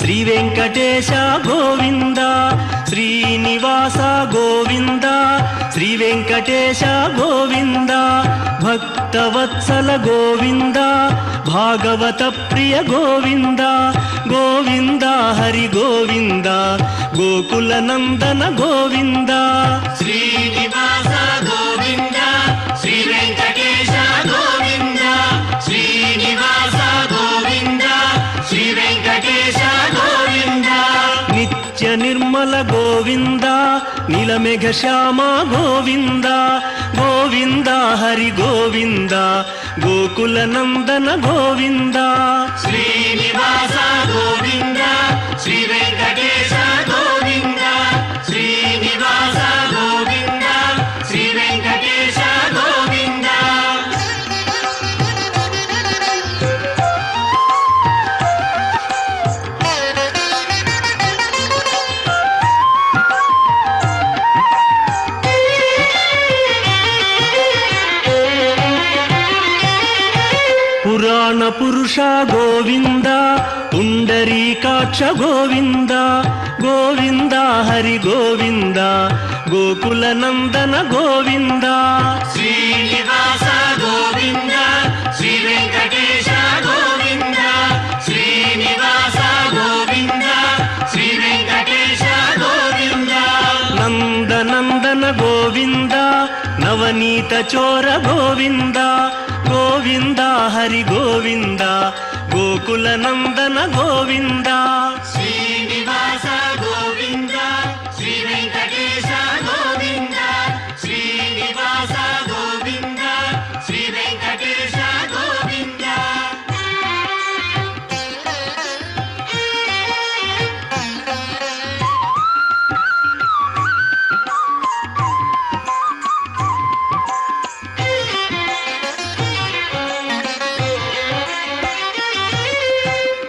శ్రీ వెంకటేశ గోవింద, శ్రీనివాస గోవింద, శ్రీ వెంకటేశ గోవింద, భక్తవత్సల గోవింద, భాగవత ప్రియ గోవింద, గోవింద హరి గోవింద, గోకుల నందన గోవింద. శ్రీనివాస గోవింద, శ్రీ వెంకటేశ గోవింద, శ్రీనివాస గోవింద, శ్రీ వెంకటేశ గోవింద. నిత్య నిర్మల గోవింద, నీలమేఘ శ్యామ గోవింద, గోవింద హరి గోవింద, గోకుల నందన గోవింద. శ్రీనివాస గోవింద, శ్రీ వెంకటేశ గోవింద, శ్రీనివాస గోవింద, శ్రీ వెంకటేశ గోవింద. పురాణ పురుష గోవింద, పుండరీకాక్ష గోవింద, గోవింద హరి గోవింద, గోకుల నందన గోవింద. శ్రీనివాస గోవింద, శ్రీ వెంకటేశ గోవింద, శ్రీనివాస గోవింద, శ్రీ వెంకటేశ గోవింద. నందనందన గోవింద, నవనీత చోర గోవింద, గోవింద హరి గోవింద, గోకుల నందన గోవింద. శ్రీనివాస గోవింద, శ్రీ వెంకటేశ గోవింద, శ్రీనివాస గోవింద, శ్రీ వెంకటేశ గోవింద.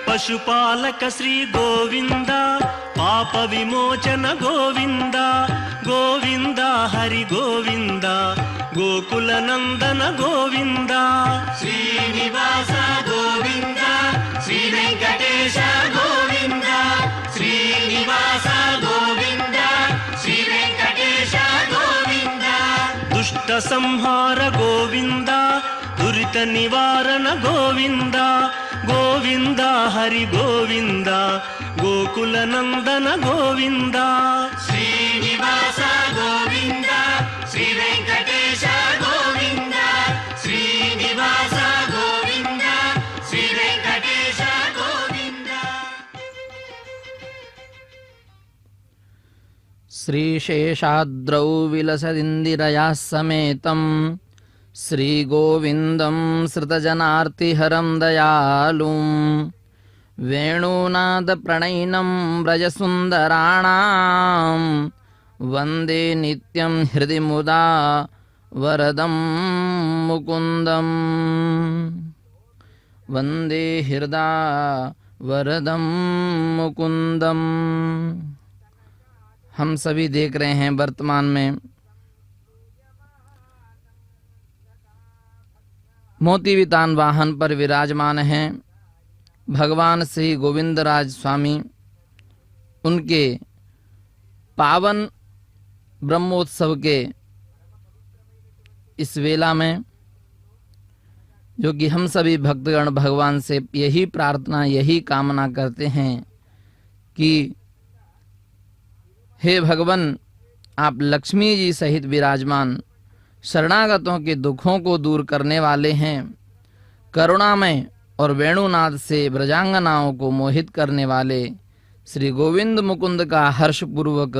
పశుపాలక శ్రీ గోవింద, పాప విమోచన గోవింద, గోవింద హరి గోవింద, గోకుల నందన గోవింద. శ్రీనివాస గోవింద, శ్రీ వెంకటేశ గోవింద, శ్రీనివాస గోవింద, శ్రీ వెంకటేశ గోవింద. దుష్ట సంహార గోవింద, దురిత నివారణ గోవింద, గోవింద హరి గోవింద, గోకుల నందన గోవింద. శ్రీనివాస గోవింద, శ్రీ వెంకటేశ గోవింద, శ్రీనివాస గోవింద, శ్రీ వెంకటేశ గోవింద. శ్రీశేషాద్రౌ విలసదిందిరయా సమేతం శ్రీగోవిందం సృతజనార్తిహరం దయాళుం వేణూనాదప్రణయినం వ్రజసుందరాణాం వందే నిత్యం హృది ముదా వరదం ముకుందం వందే హృదా वरदम मुकुंदम। हम सभी देख रहे हैं वर्तमान में मोती वितान वाहन पर विराजमान हैं भगवान श्री गोविंदराज स्वामी। उनके पावन ब्रह्मोत्सव के इस वेला में जो कि हम सभी भक्तगण भगवान से यही प्रार्थना यही कामना करते हैं कि हे भगवान आप लक्ष्मी जी सहित विराजमान शरणागतों के दुखों को दूर करने वाले हैं, करुणामय और वेणुनाद से ब्रजांगनाओं को मोहित करने वाले श्री गोविंद मुकुंद का हर्षपूर्वक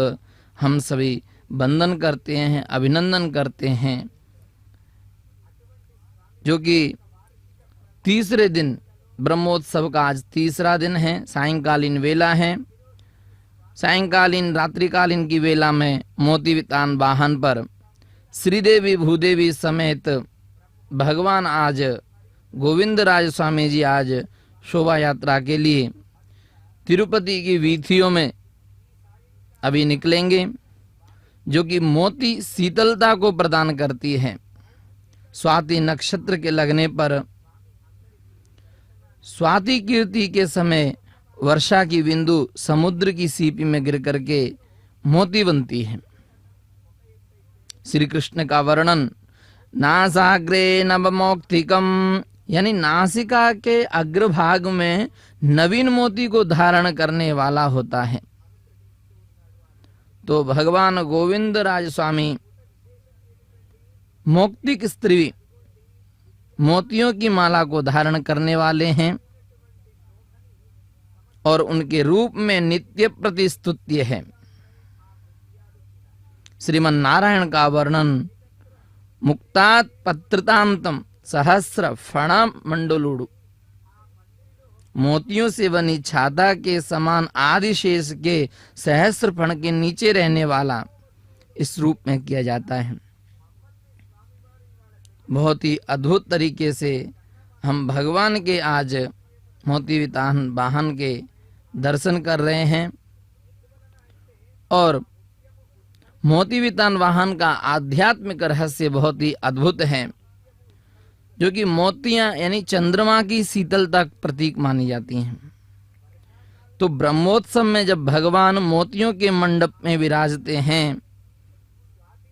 हम सभी वंदन करते हैं, अभिनंदन करते हैं। जो कि तीसरे दिन ब्रह्मोत्सव का आज तीसरा दिन है, सायंकालीन वेला है। सायंकालीन रात्रिकालीन की वेला में मोती वितान वाहन पर श्रीदेवी भूदेवी समेत भगवान आज गोविंदराज स्वामी जी आज शोभा यात्रा के लिए तिरुपति की वीथियों में अभी निकलेंगे, जो कि मोती शीतलता को प्रदान करती है। स्वाति नक्षत्र के लगने पर स्वाति कीर्ति के समय वर्षा की बिंदु समुद्र की सीपी में गिर करके मोती बनती है। श्री कृष्ण का वर्णन नासाग्रे नवमौक्तिकम, यानी नासिका के अग्रभाग में नवीन मोती को धारण करने वाला होता है। तो भगवान गोविंद राज स्वामी मौक्तिक स्त्री मोतियों की माला को धारण करने वाले हैं और उनके रूप में नित्य प्रतिस्तुत्य है। श्रीमन नारायण का वर्णन मुक्तात् पत्रतांतम सहस्र फणा मंडलुडु, मोतियों से बनी छाता के समान आदिशेष के सहस्र फण के नीचे रहने वाला इस रूप में किया जाता है। बहुत ही अद्भुत तरीके से हम भगवान के आज मोती वितान वाहन के दर्शन कर रहे हैं और मोती वितान वाहन का आध्यात्मिक रहस्य बहुत ही अद्भुत है, जो कि मोतियां यानी चंद्रमा की शीतलता प्रतीक मानी जाती हैं। तो ब्रह्मोत्सव में जब भगवान मोतियों के मंडप में विराजते हैं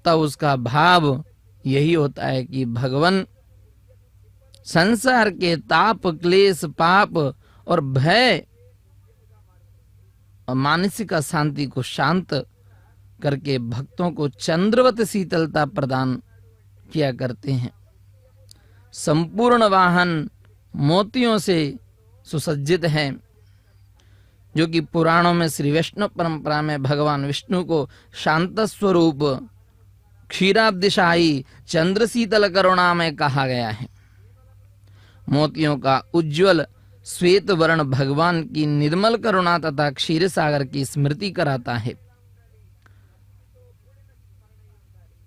तब उसका भाव यही होता है कि भगवान संसार के ताप क्लेश पाप और भय और मानसिक अशांति को शांत करके भक्तों को चंद्रवत शीतलता प्रदान किया करते हैं। संपूर्ण वाहन मोतियों से सुसज्जित है, जो कि पुराणों में श्री वैष्णव परंपरा में भगवान विष्णु को शांत स्वरूप क्षीराब्दिशाही चंद्र शीतल करुणा में कहा गया है। मोतियों का उज्जवल श्वेत वर्ण भगवान की निर्मल करुणा तथा क्षीर सागर की स्मृति कराता है।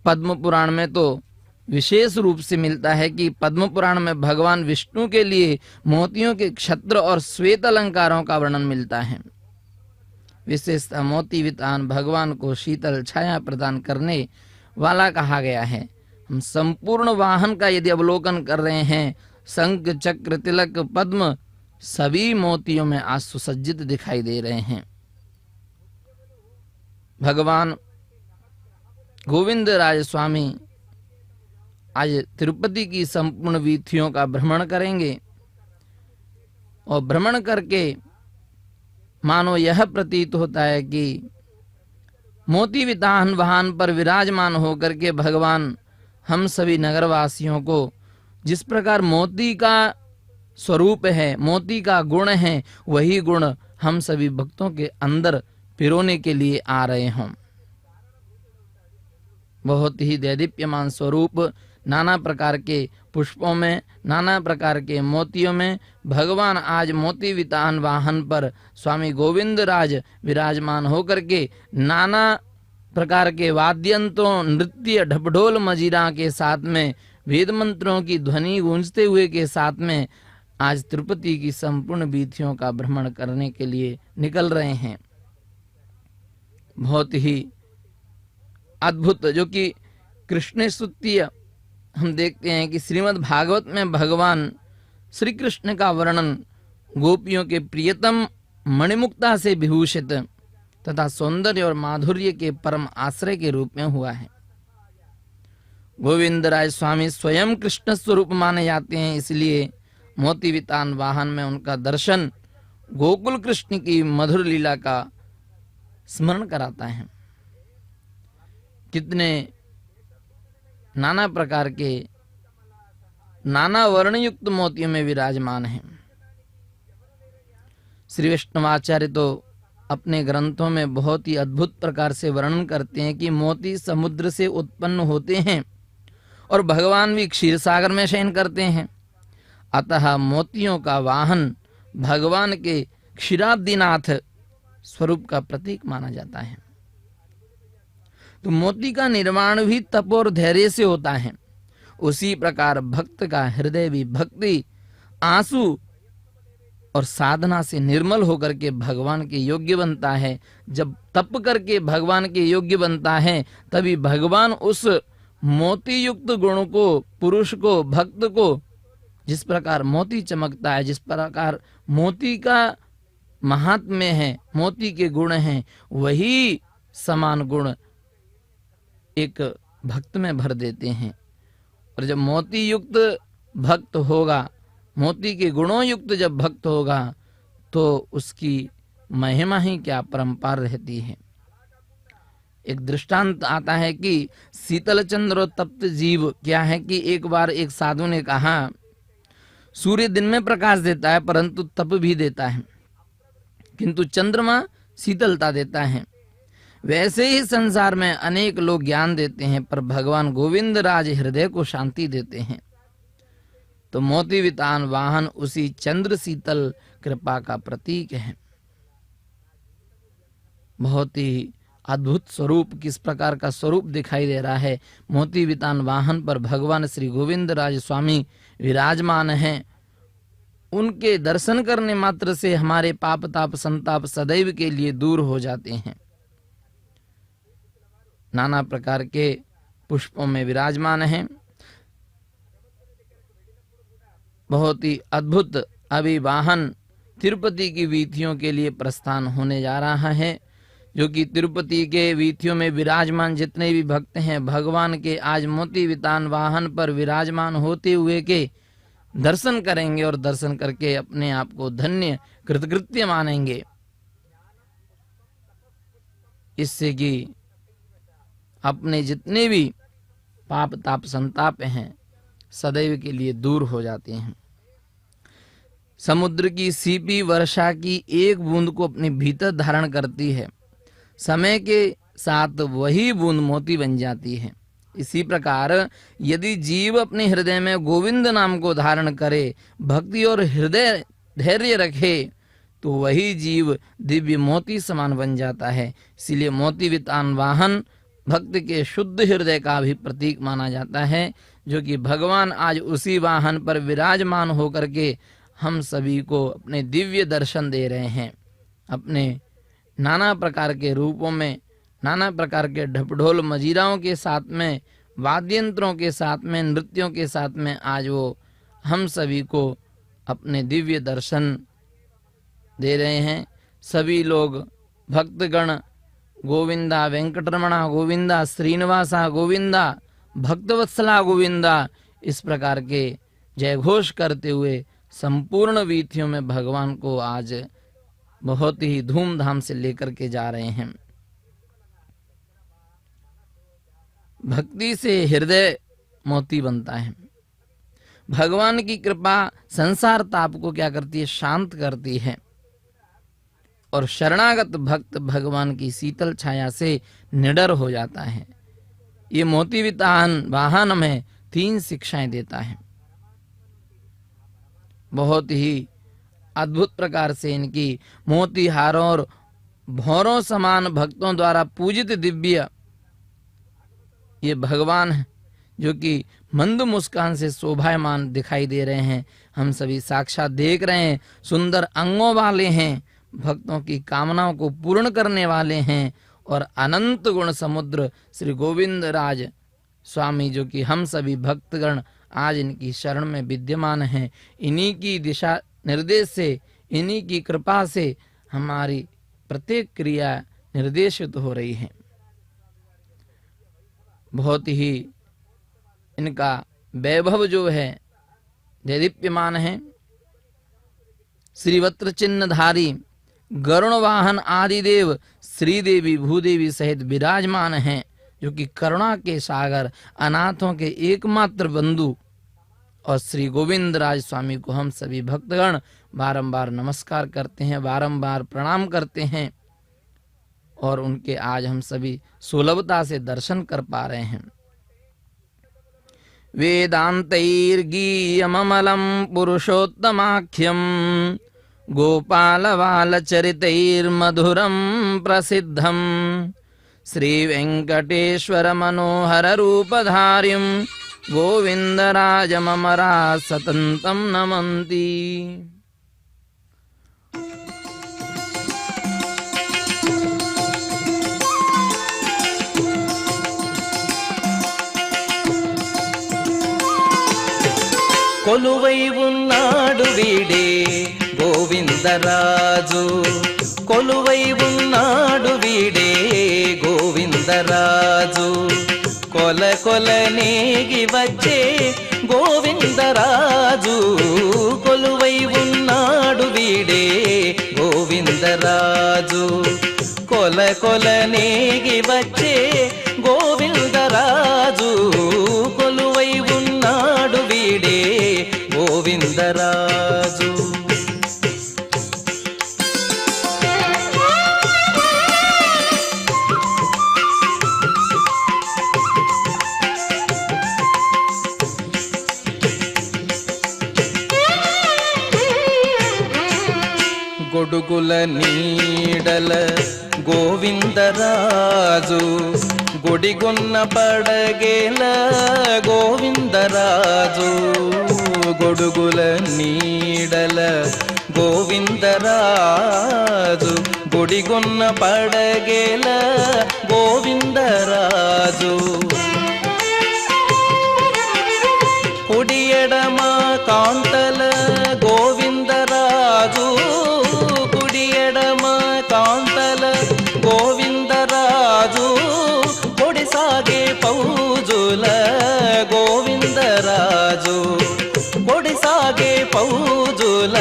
पद्म पुराण में तो विशेष रूप से मिलता है कि पद्म पुराण में भगवान विष्णु के लिए मोतियों के छत्र और श्वेत अलंकारों का वर्णन मिलता है। विशेषतः मोती वितान भगवान को शीतल छाया प्रदान करने वाला कहा गया है। हम संपूर्ण वाहन का यदि अवलोकन कर रहे हैं, शंख चक्र तिलक पद्म सभी मोतियों में आज सुसज्जित दिखाई दे रहे हैं। भगवान गोविंद राज स्वामी आज तिरुपति की संपूर्ण वीथियों का भ्रमण करेंगे और भ्रमण करके मानो यह प्रतीत होता है कि मोती वितान वाहन पर विराजमान होकर के भगवान हम सभी नगरवासियों को जिस प्रकार मोती का स्वरूप है, मोती का गुण है, वही गुण हम सभी भक्तों के अंदर पिरोने के लिए आ रहे हों। बहुत ही दैदीप्यमान स्वरूप नाना प्रकार के पुष्पों में, नाना प्रकार के मोतियों में भगवान आज मोती वितान वाहन पर स्वामी गोविंद राज विराजमान होकर के नाना प्रकार के वाद्यंत्रों, नृत्य, ढपढोल मजीरा के साथ में वेद मंत्रों की ध्वनि गूंजते हुए के साथ में आज तिरुपति की संपूर्ण वीथियों का भ्रमण करने के लिए निकल रहे हैं। बहुत ही अद्भुत, जो कि कृष्ण स्तुत्य हम देखते हैं कि श्रीमद् भागवत में भगवान श्री कृष्ण का वर्णन गोपियों के प्रियतम मणिमुक्ता से विभूषित तथा सौंदर्य और माधुर्य के परम आश्रय के रूप में हुआ है। गोविंद राज स्वामी स्वयं कृष्ण स्वरूप माने जाते हैं, इसलिए मोती वितान वाहन में उनका दर्शन गोकुल कृष्ण की मधुर लीला का स्मरण कराता है। कितने नाना प्रकार के नाना वर्ण युक्त मोतियों में विराजमान हैं। श्री वैष्णवाचार्य तो अपने ग्रंथों में बहुत ही अद्भुत प्रकार से वर्णन करते हैं कि मोती समुद्र से उत्पन्न होते हैं और भगवान भी क्षीर सागर में शयन करते हैं। अतः मोतियों का वाहन भगवान के क्षीराब्दिनाथ स्वरूप का प्रतीक माना जाता है। तो मोती का निर्माण भी तप और धैर्य से होता है। उसी प्रकार भक्त का हृदय भी भक्ति, आंसू और साधना से निर्मल होकर के भगवान के योग्य बनता है। जब तप करके भगवान के योग्य बनता है, तभी भगवान उस मोती युक्त गुण को, पुरुष को, भक्त को, जिस प्रकार मोती चमकता है, जिस प्रकार मोती का महात्म्य है, मोती के गुण हैं, वही समान गुण एक भक्त में भर देते हैं। और जब मोती युक्त भक्त होगा, मोती के गुणों युक्त जब भक्त होगा, तो उसकी महिमा ही क्या परंपार रहती है। एक दृष्टांत आता है कि शीतल चंद्र और तप्त जीव क्या है कि एक बार एक साधु ने कहा, सूर्य दिन में प्रकाश देता है परंतु तप भी देता है, किंतु चंद्रमा शीतलता देता है। वैसे ही संसार में अनेक लोग ज्ञान देते हैं, पर भगवान गोविंद राज हृदय को शांति देते हैं। तो मोती वितान वाहन उसी चंद्र शीतल कृपा का प्रतीक है। बहुत ही अद्भुत स्वरूप, किस प्रकार का स्वरूप दिखाई दे रहा है। मोती वितान वाहन पर भगवान श्री गोविंद राज स्वामी विराजमान हैं। उनके दर्शन करने मात्र से हमारे पाप ताप संताप सदैव के लिए दूर हो जाते हैं। नाना प्रकार के पुष्पों में विराजमान हैं। बहुत ही अद्भुत अभी वाहन तिरुपति की वीथियों के लिए प्रस्थान होने जा रहा है, जो कि तिरुपति के वीथियों में विराजमान जितने भी भक्त हैं, भगवान के आज मोती वितान वाहन पर विराजमान होते हुए के दर्शन करेंगे और दर्शन करके अपने आप को धन्य कृतकृत्य मानेंगे, इससे कि अपने जितने भी पाप ताप संताप हैं सदैव के लिए दूर हो जाते हैं। समुद्र की सीपी वर्षा की एक बूंद को अपने भीतर धारण करती है, समय के साथ वही बूंद मोती बन जाती है। इसी प्रकार यदि जीव अपने हृदय में गोविंद नाम को धारण करे, भक्ति और हृदय धैर्य रखे, तो वही जीव दिव्य मोती समान बन जाता है। इसलिए मोती वितान वाहन भक्त के शुद्ध हृदय का भी प्रतीक माना जाता है, जो कि भगवान आज उसी वाहन पर विराजमान होकर के हम सभी को अपने दिव्य दर्शन दे रहे हैं। अपने नाना प्रकार के रूपों में, नाना प्रकार के ढपढोल मजीराओं के साथ में, वाद्य यंत्रों के साथ में, नृत्यों के साथ में आज वो हम सभी को अपने दिव्य दर्शन दे रहे हैं। सभी लोग भक्तगण गोविंदा वेंकटरमणा गोविंदा, श्रीनिवासा गोविंदा, भक्तवत्सला गोविंदा, इस प्रकार के जय घोष करते हुए संपूर्ण वीथियों में भगवान को आज बहुत ही धूमधाम से लेकर के जा रहे हैं। भक्ति से हृदय मोती बनता है। भगवान की कृपा संसार ताप को क्या करती है, शांत करती है। और शरणागत भक्त भगवान की शीतल छाया से निडर हो जाता है। ये मोती वितान वाहन में 3 शिक्षाएं देता है। बहुत ही अद्भुत प्रकार से इनकी मोतीहारों और भौरों समान भक्तों द्वारा पूजित दिव्य ये भगवान है, जो कि मंद मुस्कान से शोभायमान दिखाई दे रहे हैं। हम सभी साक्षात देख रहे हैं, सुंदर अंगों वाले हैं, भक्तों की कामनाओं को पूर्ण करने वाले हैं, और अनंत गुण समुद्र श्री गोविंद राज स्वामी, जो कि हम सभी भक्तगण आज इनकी शरण में विद्यमान हैं। इन्हीं की दिशा निर्देश से, इन्हीं की कृपा से हमारी प्रत्येक क्रिया निर्देशित हो रही है। बहुत ही इनका वैभव जो है दैदीप्यमान है। श्रीवत्र चिन्हधारी गरुण वाहन आदिदेव श्रीदेवी भूदेवी सहित विराजमान हैं, जो कि करुणा के सागर, अनाथों के एकमात्र बंधु, और श्री गोविंद राज स्वामी को हम सभी भक्तगण बारंबार नमस्कार करते हैं, बारंबार प्रणाम करते हैं, और उनके आज हम सभी सुलभता से दर्शन कर पा रहे हैं। वेदान्तैर्गीयममलं पुरुषोत्तमाख्यं गोपालवालचरितैर्मधुरं प्रसिद्धं श्रीवेङ्कटेश्वरमनोहररूपधारिं गोविन्दराजममरा सतन्तं नमन्ति। కొలువై ఉన్నాడు వీడే గోవింద గోవిందరాజు కొలువై ఉన్నాడు వీడే గోవిందరాజు కొల కొల నేగి వచ్చే గోవిందరాజు కొలువై ఉన్నాడు వీడే గోవిందరాజు కొల కొల నేగి వచ్చే గోవిందరాజు కొలువై ఉన్నాడు వీడే గోవిందరాజు గొడుగుల నీడల గోవిందరాజు గుడిగొన్న పడగేల గోవిందరాజు గొడుగుల నీడల గోవిందరాజు గుడిగొన్న పడగేల గోవిందరాజు కుడి ఎడమ కాంతల గోవిందరాజు కుడి ఎడమ కాంతల గోవిందరాజు కొడి సాగే పౌజుల గోవిందరాజు కొడి సాగే పౌజుల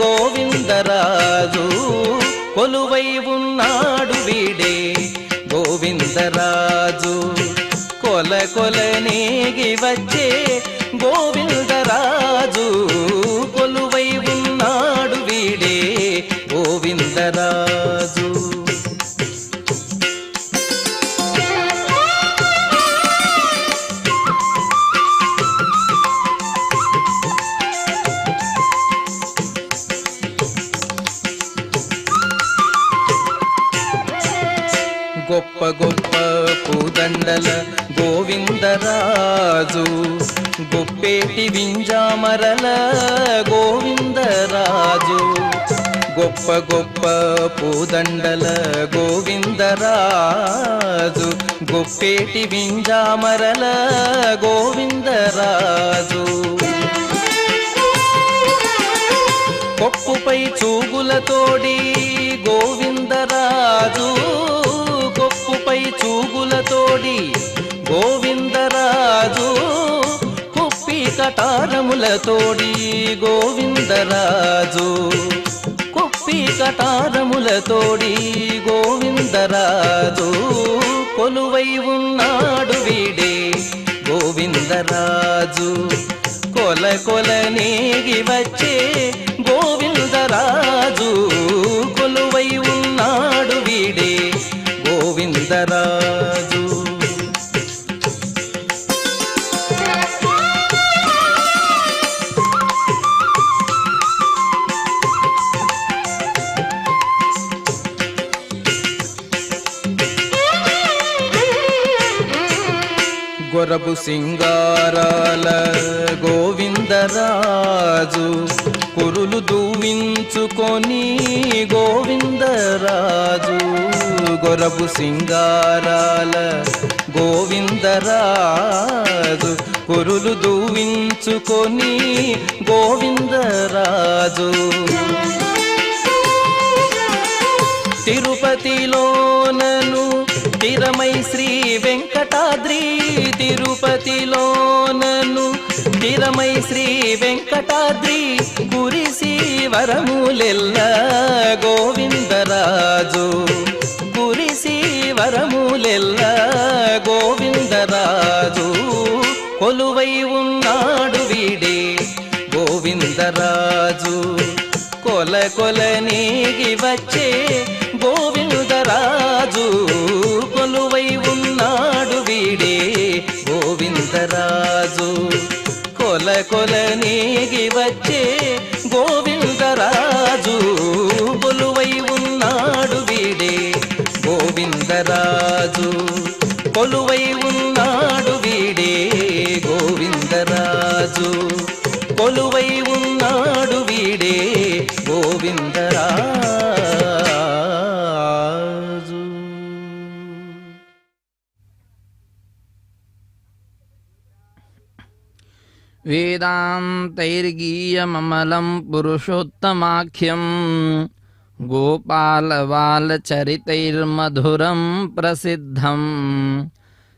గోవిందరాజు కొలువై ఉన్నాడు వీడే గోవిందరాజు కొల కొల నేగి వచ్చే గోవిందరాజు కొలువై ఉన్నాడు వీడే గోవిందరాజు గొప్ప గొప్ప పూదండల గోవిందరాజు గొప్పేటి వింజామరల గోవిందరాజు గొప్ప గొప్ప పూదండల గోవిందరాజు గొప్పేటి వింజామరల గోవిందరాజు కొప్పుపై చూగులతోడి గోవిందరాజు కొప్పుపై చూగులతోడి గోవిందరాజు కుప్పి కటారములతోడి గోవిందరాజు కుప్పి కటారములతోడి గోవిందరాజు కొలువై ఉన్నాడు వీడే గోవిందరాజు కొల కొల నేగి వచ్చే గోవిందరాజు కొలువై ఉన్నాడు వీడే గోవిందరాజు గొరబు సింగారాల గోవిందరాజు కురులు దూవించుకొని గోవిందరాజు గొరబు సింగారాల గోవిందరాజు కురులు దూవించుకొని గోవిందరాజు తిరుపతిలోనను తిరమై శ్రీ వెంకటాద్రి తిరుపతిలోనను తిరమై శ్రీ వెంకటాద్రి కురిసి వరములెల్ల గోవిందరాజు కురిసి వరములెల్ల గోవిందరాజు కొలువై ఉన్నాడు వీడే గోవిందరాజు కొల కొల నేగి వచ్చే గోవిందరాజు కొలువై ఉన్నాడు వీడే గోవిందరాజు కొల కొల నేగి వచ్చే గోవిందరాజు కొలువై ఉన్నాడు వీడే గోవిందరాజు కొలువై ఉన్నాడు వీడే గోవిందరాజు కొలువై ఉన్నాడు వీడే గోవిందరాజు. वेदान्तैर्गीयममलं पुरुषोत्तमाख्यं गोपालबालचरितैर्मधुरं प्रसिद्धं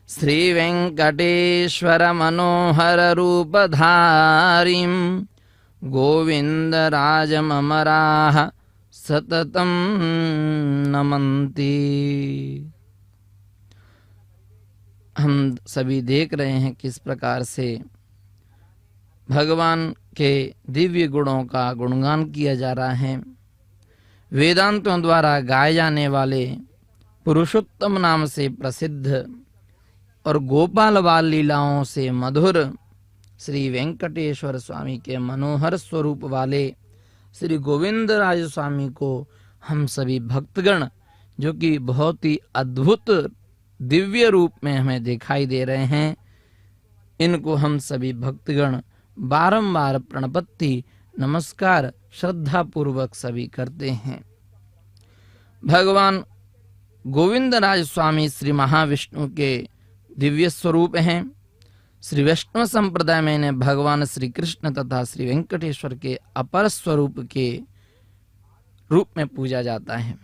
श्रीवेङ्कटेश्वरमनोहररूपधारीं गोविन्दराजममराः सततं नमन्ति। हम सभी देख रहे हैं किस प्रकार से भगवान के दिव्य गुणों का गुणगान किया जा रहा है। वेदांतों द्वारा गाए जाने वाले पुरुषोत्तम नाम से प्रसिद्ध और गोपाल बाल लीलाओं से मधुर श्री वेंकटेश्वर स्वामी के मनोहर स्वरूप वाले श्री गोविंद राज स्वामी को हम सभी भक्तगण, जो कि बहुत ही अद्भुत दिव्य रूप में हमें दिखाई दे रहे हैं, इनको हम सभी भक्तगण बारंबार प्रणपत्ति नमस्कार श्रद्धा पूर्वक सभी करते हैं। भगवान गोविंद राज स्वामी श्री महाविष्णु के दिव्य स्वरूप हैं। श्री वैष्णव संप्रदाय में इन्हें भगवान श्री कृष्ण तथा श्री वेंकटेश्वर के अपर स्वरूप के रूप में पूजा जाता है।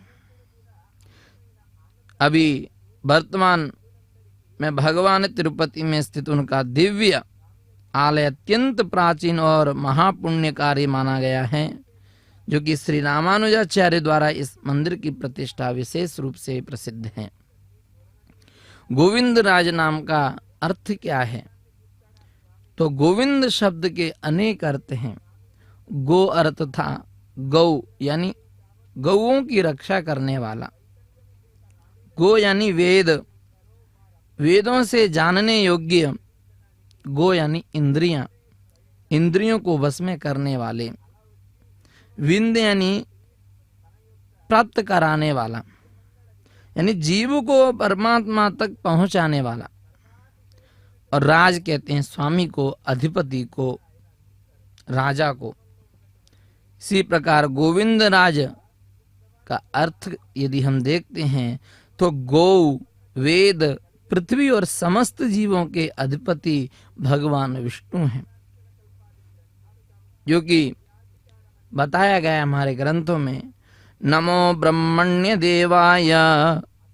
अभी वर्तमान में भगवान तिरुपति में स्थित उनका दिव्य आलय अत्यंत प्राचीन और महापुण्यकारी माना गया है, जो कि श्री रामानुजाचार्य द्वारा इस मंदिर की प्रतिष्ठा विशेष रूप से प्रसिद्ध है। गोविंद राज नाम का अर्थ क्या है? तो गोविंद शब्द के अनेक अर्थ हैं। गो अर्थ था गौ यानी गौओं की रक्षा करने वाला। गो यानी वेद, वेदों से जानने योग्य। गो यानी इंद्रियां, इंद्रियों को वश में करने वाले। विंद यानी प्राप्त कराने वाला, यानी जीव को परमात्मा तक पहुंचाने वाला। और राज कहते हैं स्वामी को, अधिपति को, राजा को। इसी प्रकार गोविंद राज का अर्थ यदि हम देखते हैं तो गौ, वेद, पृथ्वी और समस्त जीवों के अधिपति भगवान विष्णु हैं, जो कि बताया गया हमारे ग्रंथों में। नमो ब्रह्मण्य देवाय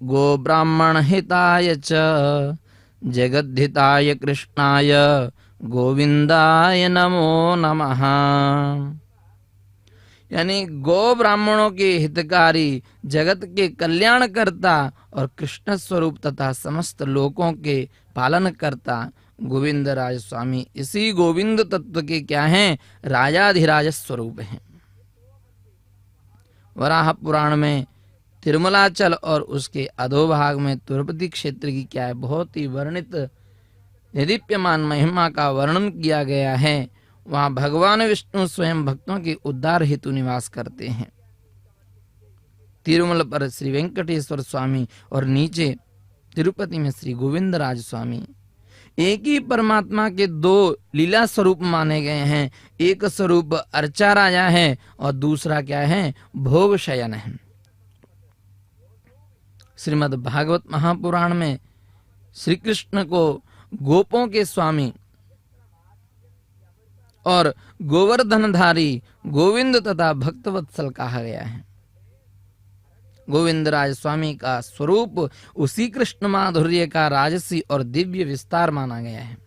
गो ब्राह्मण हिताय च जगद्धिताय कृष्णाय गोविंदाय नमो नमः। यानी गो ब्राह्मणों के हितकारी, जगत के कल्याणकर्ता और कृष्ण स्वरूप तथा समस्त लोकों के पालन करता गोविंद राज स्वामी इसी गोविंद तत्व के क्या हैं? राजाधिराज स्वरूप हैं। वराह पुराण में तिरुमलाचल और उसके अधोभाग में तिरुपति क्षेत्र की क्या है बहुत ही वर्णित निदीप्यमान महिमा का वर्णन किया गया है। वहां भगवान विष्णु स्वयं भक्तों के उद्धार हेतु निवास करते हैं। तिरुमल पर श्री वेंकटेश्वर स्वामी और नीचे तिरुपति में श्री गोविंद राज स्वामी एक ही परमात्मा के दो लीला स्वरूप माने गए हैं। एक स्वरूप अर्चा राजा है और दूसरा क्या है? भोग शयन है। श्रीमद् भागवत महापुराण में श्री कृष्ण को गोपों के स्वामी और गोवर्धनधारी गोविंद तथा भक्तवत्सल कहा गया है। गोविंद राज स्वामी का स्वरूप उसी कृष्ण माधुर्य का राजसी और दिव्य विस्तार माना गया है,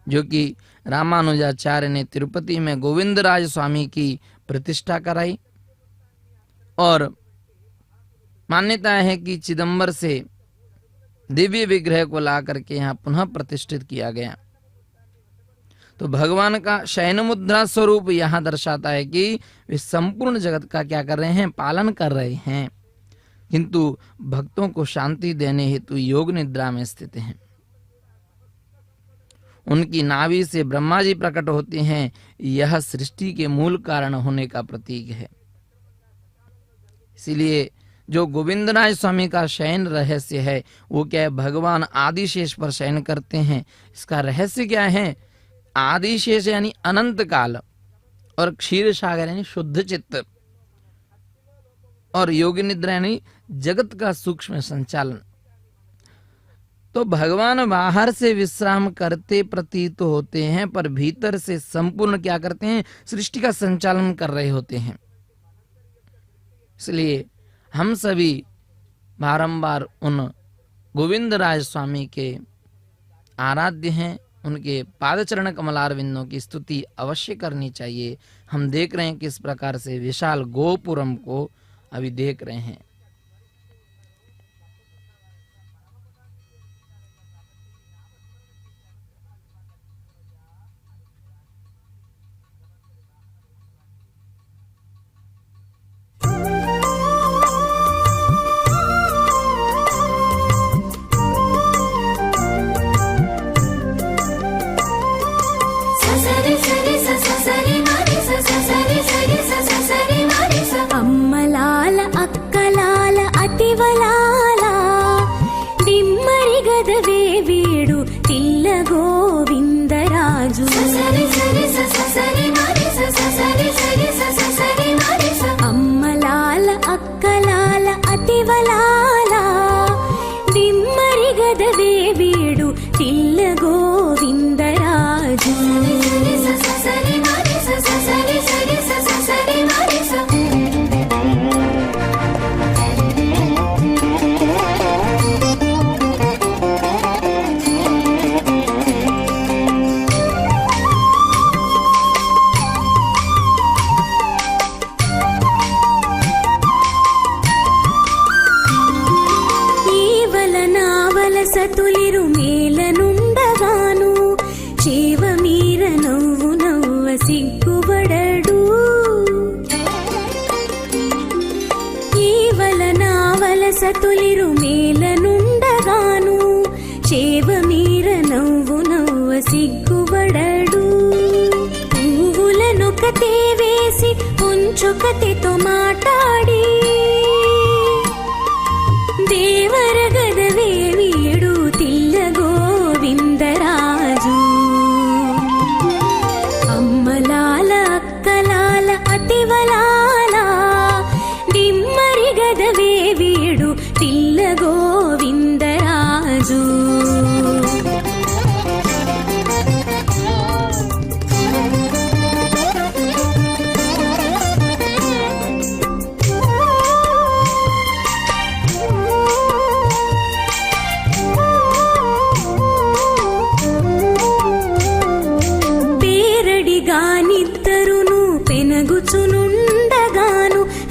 जो कि रामानुजाचार्य ने तिरुपति में गोविंद राज स्वामी की प्रतिष्ठा कराई। और मान्यता है कि चिदंबर से दिव्य विग्रह को ला करके यहाँ पुनः प्रतिष्ठित किया गया। तो भगवान का शयन मुद्रा स्वरूप यहाँ दर्शाता है कि वे संपूर्ण जगत का क्या कर रहे हैं? पालन कर रहे हैं, किंतु भक्तों को शांति देने हेतु योग निद्रा में स्थित हैं। उनकी नाभि से ब्रह्मा जी प्रकट होते हैं। यह सृष्टि के मूल कारण होने का प्रतीक है। इसीलिए जो गोविंद राज स्वामी का शयन रहस्य है वो क्या है? भगवान आदिशेष पर शयन करते हैं। इसका रहस्य क्या है? आदिशेष यानी अनंत काल और क्षीर सागर यानी शुद्ध चित्त और योगी निद्रा यानी जगत का सूक्ष्म संचालन। तो भगवान बाहर से विश्राम करते प्रतीत होते हैं, पर भीतर से संपूर्ण क्या करते हैं, सृष्टि का संचालन कर रहे होते हैं। इसलिए हम सभी बारंबार उन गोविंद राज स्वामी के आराध्य हैं, उनके पादचरण कमलारविंदों की स्तुति अवश्य करनी चाहिए। हम देख रहे हैं किस प्रकार से विशाल गोपुरम को अभी देख रहे हैं। అమ్మలాల అక్కలాల అతివలాల దిమ్మరిగదవే వీడు తిల్ల గోవిందరాజు అమ్మలాల అక్కలాల అతివలాల దిమ్మరిగదవే వీడు తిల్ల గోవిందరాజు సతులిరు మేలనుండగాను చేవ మీర నవ్వు నవ్వ సిగ్గుబడడు ఈవల నావల సతులిరు మేలనుండగాను చేవ మీర నవ్వు నవ్వ సిగ్గుబడడు పువ్వులనొకతే వేసి ఉంచొకతితో మాట్లాడి దేవరగదవే వీడు తిల్ల గోవిందరాజు అమ్మలాల అక్కలాల అతివలాల దిమ్మరిగదవే వీడు తిల్ల గోవిందరాజు పేరడిగానిద్దరును పెనగుచునుండగాను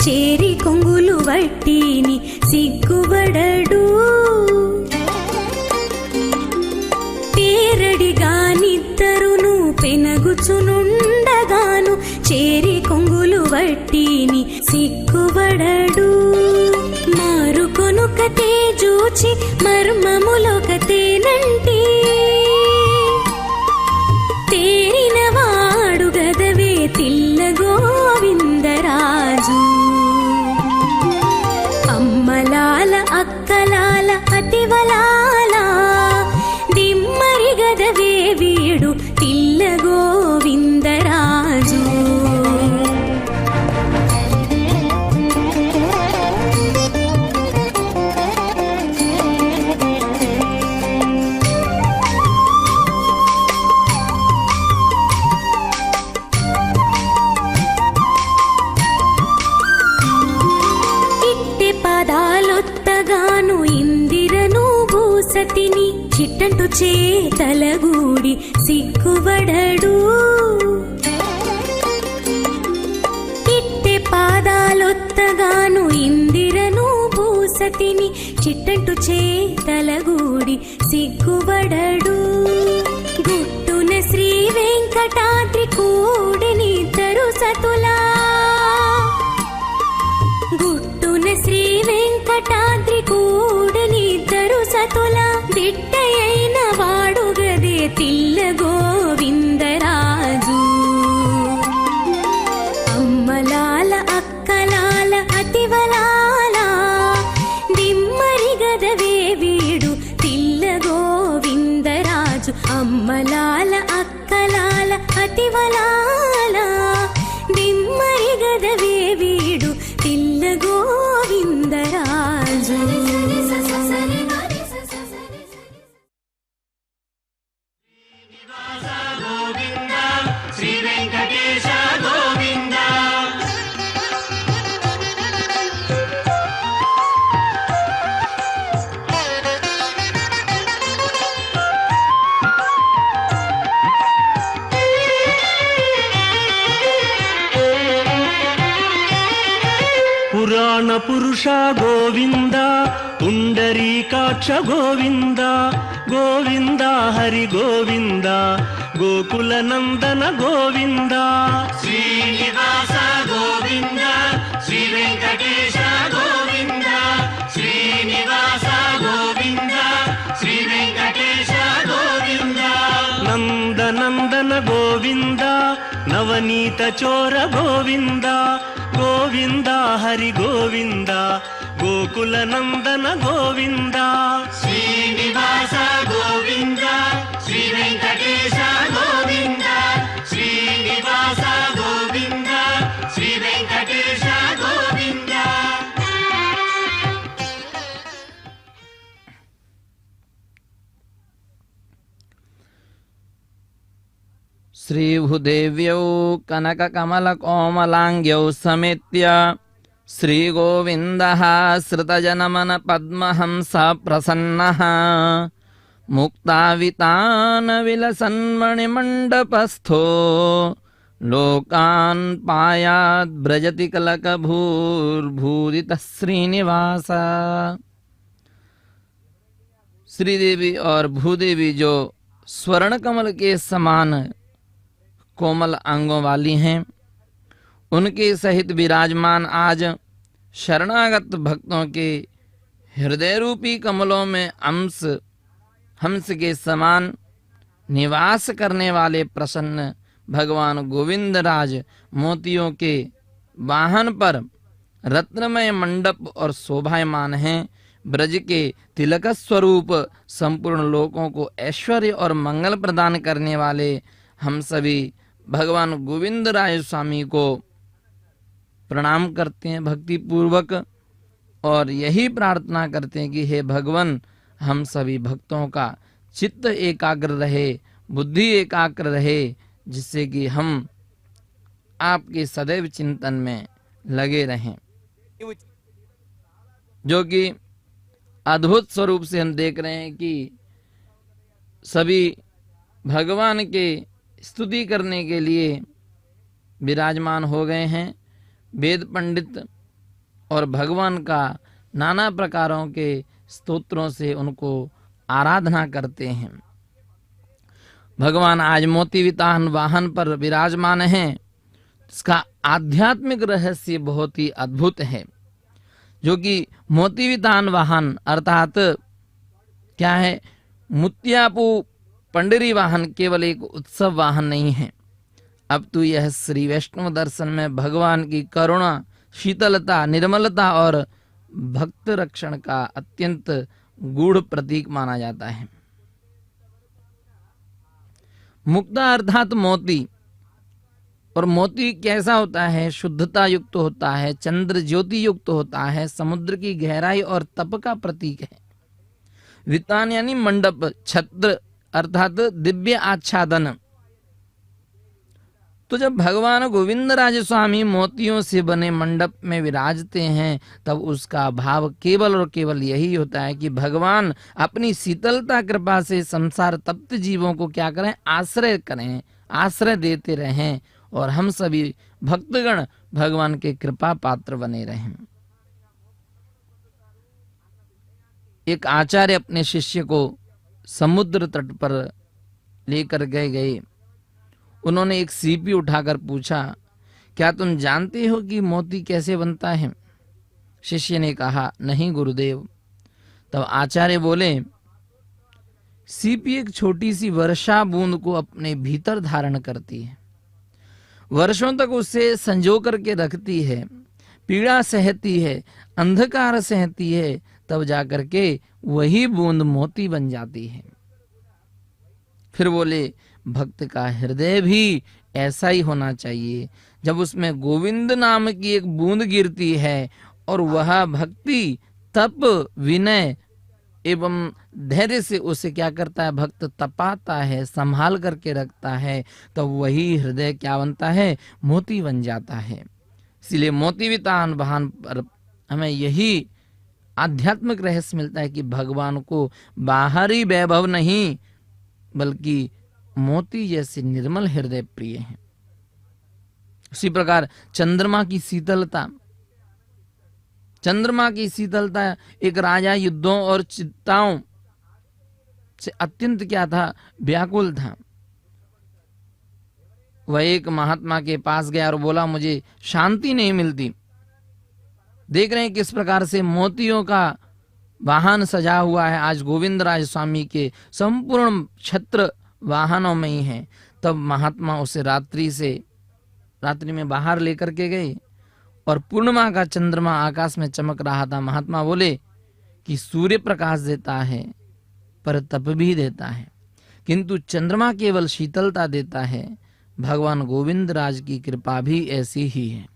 చేరి కొంగులు వట్టిని సిగ్గుబడడు పేరడిగానిద్దరును పెనగుచునుండగాను చేరి కొంగులు వట్టిని సిగ్గుబడడు మారుకొనుకతే జూచి మర్మములొకతేనంటి తేరిన వాడు గదవే తిల్ల గోవిందరాజు అమ్మలాల అక్కలాల అతివలాల దిమ్మరి గదవే వీడు తిల్ల గోవిందరాజు పాదాలొత్తగాను ఇందిరను భూసతిని చిట్టంటు చేతలగూడి సిగ్గుబడడు ఇట్టె పాదాలొత్తగాను ఇందిరను భూసతిని చిట్టంటు చేతలగూడి సిగ్గుబడడు గుట్టున శ్రీ వెంకటాద్రి కూడినిద్దరు సతులా గుట్టున శ్రీ వెంకటాద్రి కూడనిద్దరు సతుల దిట్టయైన వాడు గదే తిల్ల గోవిందరాజు అమ్మలాల అక్కలాల అతివలాల దిమ్మరి గదవే వీడు తిల్ల గోవిందరాజు అమ్మలాల అక్కలాల అతివలాల దిమ్మరి గదవే వీడు తిల్ల గోవిందరాజు పురాణ పురుష గోవింద పుండరీకాక్ష గోవింద గోవింద హరి గోవింద గోకుల నందన గోవింద శ్రీనివాస గోవింద శ్రీ వెంకటేశ గోవింద శ్రీనివాస గోవింద శ్రీ వెంకటేశ గోవింద నందనందన గోవింద నవనీత చోర గోవింద గోవింద హరి గోవింద గోకుల నందన గోవింద శ్రీనివాస గోవింద శ్రీ వెంకటేశ గోవింద శ్రీనివాస గోవింద శ్రీ వెంకటేశ గోవింద श्रीभूदेव्यौ कनककमलकोमलाङ्ग्यौ समेत्य श्रीगोविन्दः श्रुतजनमनपद्महंसः प्रसन्नः मुक्तावितानविलसन्मणिमण्डपस्थो लोकान् पायाद्व्रजति कलकभूर्भूदितः श्रीनिवास। श्रीदेवी और भूदेवी जो स्वर्ण कमल के समान कोमल अंगों वाली हैं, उनके सहित विराजमान आज शरणागत भक्तों के हृदय रूपी कमलों में हंस के समान निवास करने वाले प्रसन्न भगवान गोविंदराज मोतियों के वाहन पर रत्नमय मंडप और शोभायमान हैं। ब्रज के तिलक स्वरूप संपूर्ण लोकों को ऐश्वर्य और मंगल प्रदान करने वाले हम सभी भगवान गोविंदराज स्वामी को प्रणाम करते हैं भक्ति पूर्वक, और यही प्रार्थना करते हैं कि हे भगवान, हम सभी भक्तों का चित्त एकाग्र रहे, बुद्धि एकाग्र रहे, जिससे कि हम आपके सदैव चिंतन में लगे रहें। जो कि अद्भुत स्वरूप से हम देख रहे हैं कि सभी भगवान के स्तुति करने के लिए विराजमान हो गए हैं। वेद पंडित और भगवान का नाना प्रकारों के स्तोत्रों से उनको आराधना करते हैं। भगवान आज मोती वितान वाहन पर विराजमान हैं। इसका आध्यात्मिक रहस्य बहुत ही अद्भुत है। जो कि मोती वितान वाहन अर्थात क्या है, मुत्यापू पंडरी वाहन केवल एक उत्सव वाहन नहीं है, अब तो यह श्री वैष्णव दर्शन में भगवान की करुणा, शीतलता, निर्मलता और भक्त रक्षण का अत्यंत गूढ़ प्रतीक माना जाता है। मुक्ता अर्थात मोती, और मोती कैसा होता है? शुद्धता युक्त होता है, चंद्र ज्योति युक्त होता है, समुद्र की गहराई और तप का प्रतीक है। वितान यानी मंडप, छत्र अर्थात दिव्य आच्छादन। तो जब भगवान गोविंदराज स्वामी मोतियों से बने मंडप में विराजते हैं, तब उसका भाव केवल और केवल यही होता है कि भगवान अपनी शीतलता कृपा से संसार तप्त जीवों को क्या करें? आश्रय करें, आश्रय देते रहें, और हम सभी भक्तगण भगवान के कृपा पात्र बने रहें। एक आचार्य अपने शिष्य को समुद्र तट पर लेकर गए। उन्होंने एक सीपी उठाकर पूछा, क्या तुम जानते हो कि मोती कैसे बनता है? शिष्य ने कहा, नहीं गुरुदेव। तब आचार्य बोले, सीपी एक छोटी सी वर्षा बूंद को अपने भीतर धारण करती है, वर्षों तक उसे संजो करके रखती है, पीड़ा सहती है, अंधकार सहती है, तब जाकर के वही बूंद मोती बन जाती है। फिर बोले, भक्त का हृदय भी ऐसा ही होना चाहिए। जब उसमें गोविंद नाम की एक बूंद गिरती है और वह भक्ति, तप, विनय एवं धैर्य से उसे क्या करता है? भक्त तपाता है, संभाल करके रखता है, तो वही हृदय क्या बनता है? मोती बन जाता है। इसलिए मोती वितान वाहन पर हमें यही आध्यात्मिक रहस्य मिलता है कि भगवान को बाहरी वैभव नहीं, बल्कि मोती जैसे निर्मल हृदय प्रिय है। उसी प्रकार चंद्रमा की शीतलता, चंद्रमा की शीतलता एक राजा युद्धों और चिंताओं से अत्यंत क्या था, व्याकुल था। वह एक महात्मा के पास गया और बोला, मुझे शांति नहीं मिलती। देख रहे हैं किस प्रकार से मोतियों का वाहन सजा हुआ है। आज गोविंदराज स्वामी के संपूर्ण छत्र वाहनों में ही है। तब महात्मा उसे रात्रि में बाहर लेकर के गए और पूर्णिमा का चंद्रमा आकाश में चमक रहा था। महात्मा बोले कि सूर्य प्रकाश देता है पर तप भी देता है, किंतु चंद्रमा केवल शीतलता देता है। भगवान गोविंद राज की कृपा भी ऐसी ही है।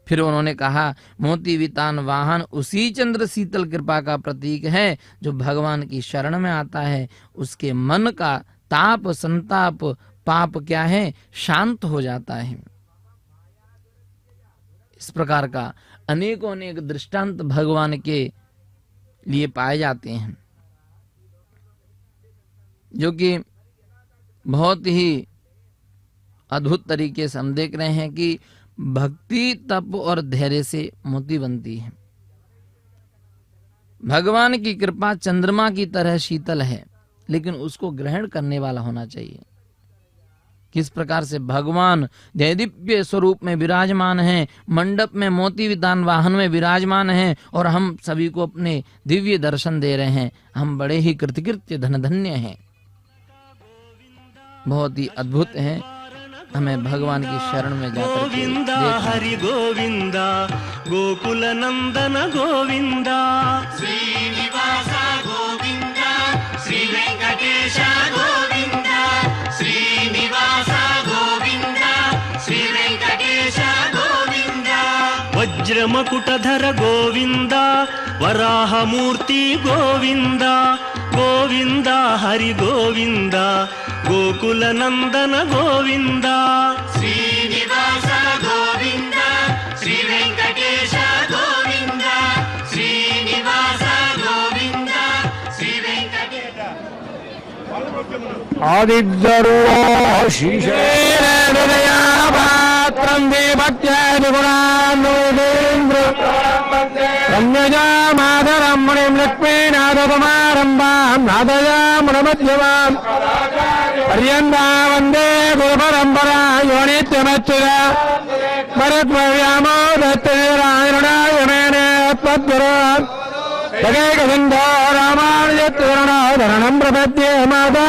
फिर उन्होंने कहा, मोती वितान वाहन उसी चंद्र शीतल कृपा का प्रतीक है। जो भगवान की शरण में आता है उसके मन का ताप संताप पाप क्या है, शांत हो जाता है। इस प्रकार का अनेकों अनेक दृष्टांत भगवान के लिए पाए जाते हैं, जो कि बहुत ही अद्भुत तरीके से हम देख रहे हैं कि भक्ति तप और धैर्य से मोती बनती है। भगवान की कृपा चंद्रमा की तरह शीतल है, लेकिन उसको ग्रहण करने वाला होना चाहिए। किस प्रकार से भगवान दैदिप्य स्वरूप में विराजमान हैं, मंडप में मोती वितान वाहन में विराजमान हैं और हम सभी को अपने दिव्य दर्शन दे रहे हैं। हम बड़े ही कृतकृत्य धन्य हैं, बहुत ही अद्भुत हैं। हमें भगवान की शरण में जाकर गोविंदा हरि गोविंदा गोकुल नंदन गोविंदा श्रीनिवास गोविंद श्री वेंकटेश गोविंद श्रीनिवास गोविंद श्री वेंकटेश गोविंद वज्रमकुटधर गोविंदा वराहमूर्ति गोविंदा गोविंदा हरि गोविंदा गोकुल नंदन गोविंदा श्रीनिवास गोविंद श्री वेंकटेश गोविंद श्रीनिवास गोविंद श्री वेंकटेश आदिद्यरूपात्रं देवत्यादिगुणान्नुदेन्द्र रम्यजामाधरं मणिं लक्ष्मीनाथकुमारम्भां नादयामुनमध्यमाम् पर्यन्ता वन्दे गुरुपरम्परा यो नित्यमच्युता मरुत्वव्यामोदत्तरायणाय मेने त्वद्गुरो जगैकसिन्धो रामानुजत्वरणं प्रपद्ये माता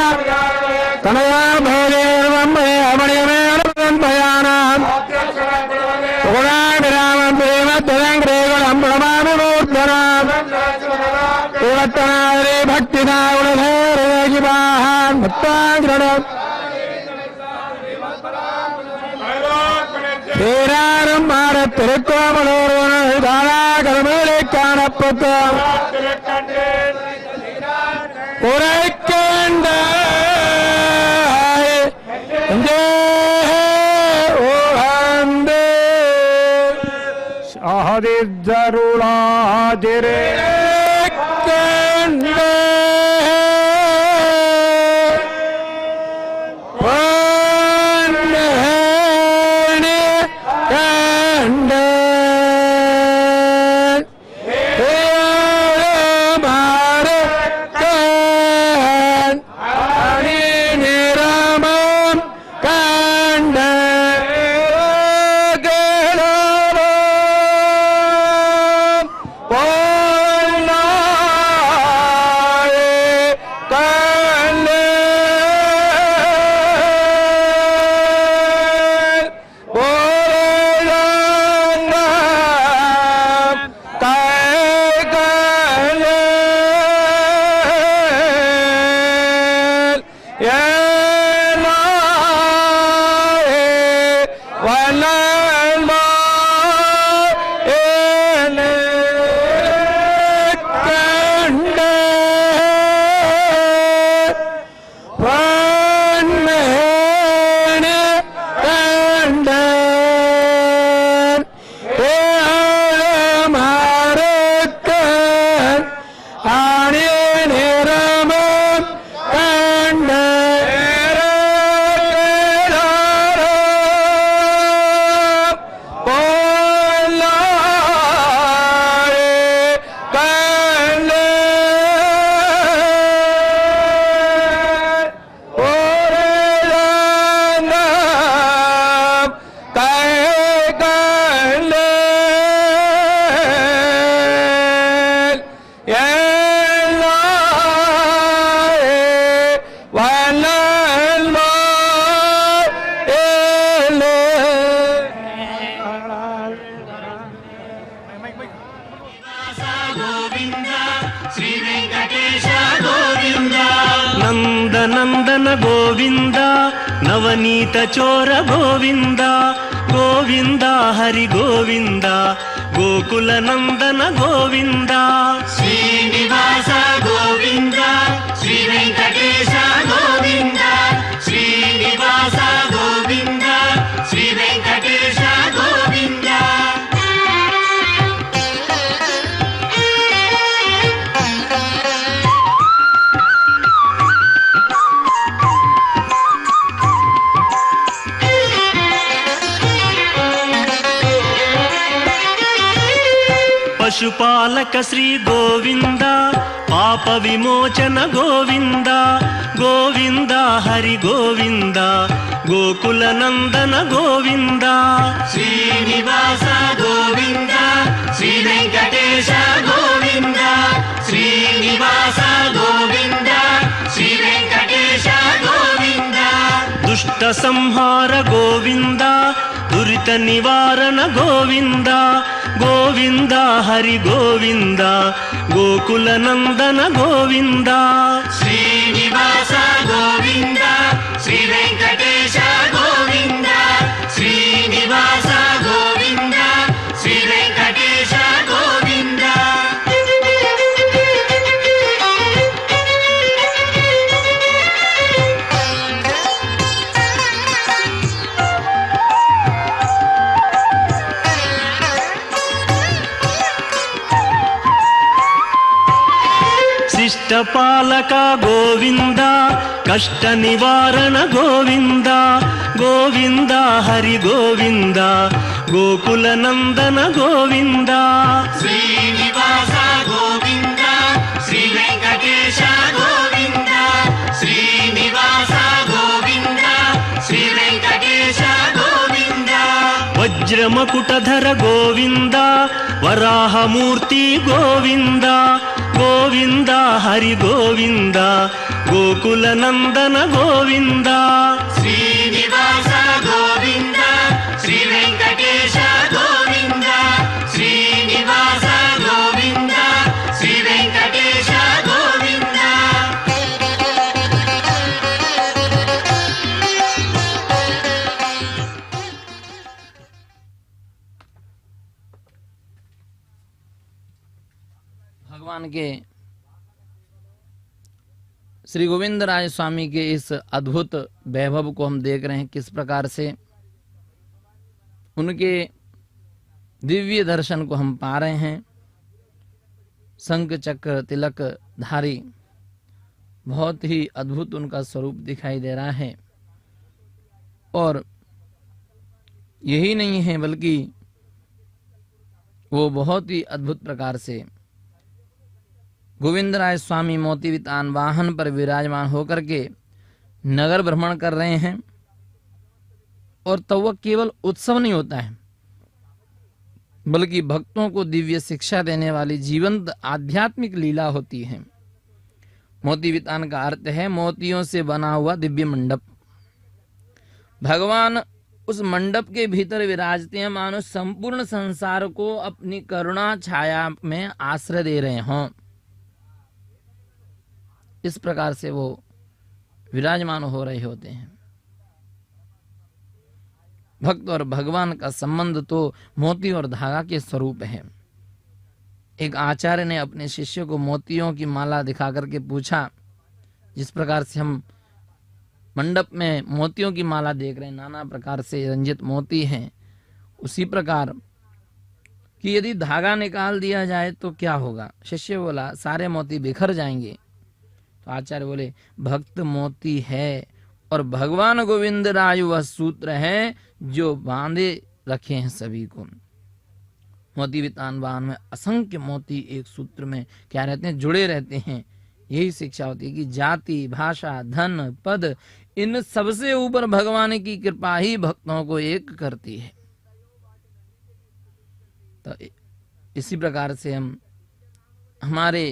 तनया भोजेर्वम्बयामणिमेण भयानाम् गुणाभिरामं प्रेमद्वदङ्ग्रेगुणं प्रणमामि मूर्धनाम् देवत्तनारे भक्तिदागुणधरे जीवाहान् भक्ताग्रणम् தேராரும் மாறத் திருக்கோமலோர் தாராகரமேலை காணப்பட்ட உரைக்கண்ட சாதிருளாதிரே கண்ட శ్రీ వెంకటేశ గోవింద నందనందన గోవింద నవనీత చోర గోవింద గోవింద హరి గోవింద గోకుల నందన గోవింద శ్రీనివాస గోవింద శ్రీ వెంకటేశ గోవింద శ్రీనివాస గోవింద శ్రీ వెంకటేశ గోవింద పశుపాలక శ్రీ గోవింద పాప విమోచన గోవింద గోవింద హరి గోవింద గోకుల నందన గోవింద శ్రీనివాస గోవింద శ్రీ వెంకటేశ గోవింద శ్రీనివాస గోవింద శ్రీ వెంకటేశ గోవింద దుష్ట సంహార గోవింద దురిత నివారణ గోవింద గోవింద హరి గోవింద గోకుల నందన గోవింద శ్రీనివాస గోవింద శ్రీ వెంకటేశ గోవింద శ్రీనివాస గోవింద శ్రీ వెంకటేశ గోవింద శిష్టపాలక గోవింద కష్ట నివారణ గోవింద గోవింద హరి గోవింద గోకుల నందన గోవింద శ్రీనివాస గోవింద శ్రీ వెంకటేశ గోవింద శ్రీనివాస గోవింద శ్రీ వెంకటేశ గోవింద వజ్రమకుటధర గోవింద వరాహమూర్తి గోవింద గోవింద హరి గోవింద గోకుల నందన గోవింద శ్రీనివాస గోవింద శ్రీ వెంకటేశ గోవింద శ్రీనివాస గోవింద శ్రీ వెంకటేశ గోవింద भगवान के श्री गोविंद राज स्वामी के इस अद्भुत वैभव को हम देख रहे हैं, किस प्रकार से उनके दिव्य दर्शन को हम पा रहे हैं। शंख चक्र तिलक धारी, बहुत ही अद्भुत उनका स्वरूप दिखाई दे रहा है। और यही नहीं है बल्कि वो बहुत ही अद्भुत प्रकार से गोविंद राय स्वामी मोती वितान वाहन पर विराजमान होकर के नगर भ्रमण कर रहे हैं। और तब वह केवल उत्सव नहीं होता है, बल्कि भक्तों को दिव्य शिक्षा देने वाली जीवंत आध्यात्मिक लीला होती है। मोती वितान का अर्थ है मोतियों से बना हुआ दिव्य मंडप। भगवान उस मंडप के भीतर विराजते हैं, मानो संपूर्ण संसार को अपनी करुणा छाया में आश्रय दे रहे हों। इस प्रकार से वो विराजमान हो रहे होते हैं। भक्त और भगवान का संबंध तो मोती और धागा के स्वरूप है। एक आचार्य ने अपने शिष्य को मोतियों की माला दिखा करके पूछा, जिस प्रकार से हम मंडप में मोतियों की माला देख रहे हैं, नाना प्रकार से रंजित मोती हैं, उसी प्रकार कि यदि धागा निकाल दिया जाए तो क्या होगा। शिष्य बोला सारे मोती बिखर जाएंगे। तो आचार्य बोले भक्त मोती है और भगवान गोविंद राय वह सूत्र है जो बांधे रखे हैं सभी को। मोती वितान वाहन में असंख्य मोती एक सूत्र में क्या रहते हैं, जुड़े रहते हैं। यही शिक्षा होती है कि जाति भाषा धन पद इन सबसे ऊपर भगवान की कृपा ही भक्तों को एक करती है। तो इसी प्रकार से हम हमारे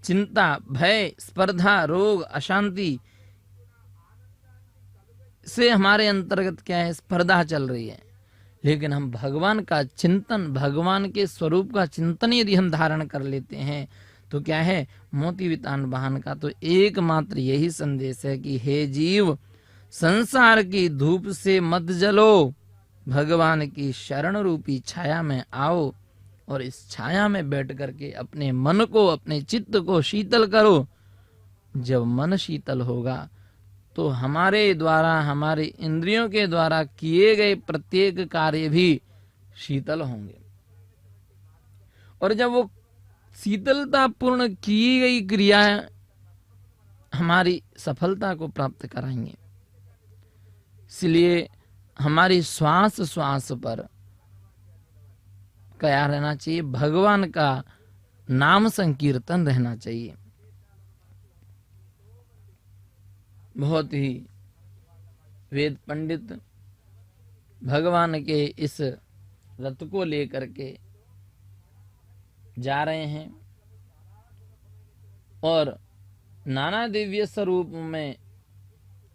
चिंता भय स्पर्धा रोग अशांति से हमारे अंतर्गत क्या है, स्पर्धा चल रही है, लेकिन हम भगवान का चिंतन, भगवान के स्वरूप का चिंतन यदि हम धारण कर लेते हैं तो क्या है, मोती वितान वाहन का तो एकमात्र यही संदेश है कि हे जीव, संसार की धूप से मत जलो, भगवान की शरण रूपी छाया में आओ और इस छाया में बैठ करके अपने मन को, अपने चित्त को शीतल करो। जब मन शीतल होगा तो हमारे द्वारा, हमारे इंद्रियों के द्वारा किए गए प्रत्येक कार्य भी शीतल होंगे। और जब वो शीतलता पूर्ण की गई क्रिया हमारी सफलता को प्राप्त कराएंगे। इसलिए हमारी श्वास श्वास पर क्या रहना चाहिए, भगवान का नाम संकीर्तन रहना चाहिए। बहुत ही वेद पंडित भगवान के इस रथ को लेकर के जा रहे हैं और नाना दिव्य स्वरूप में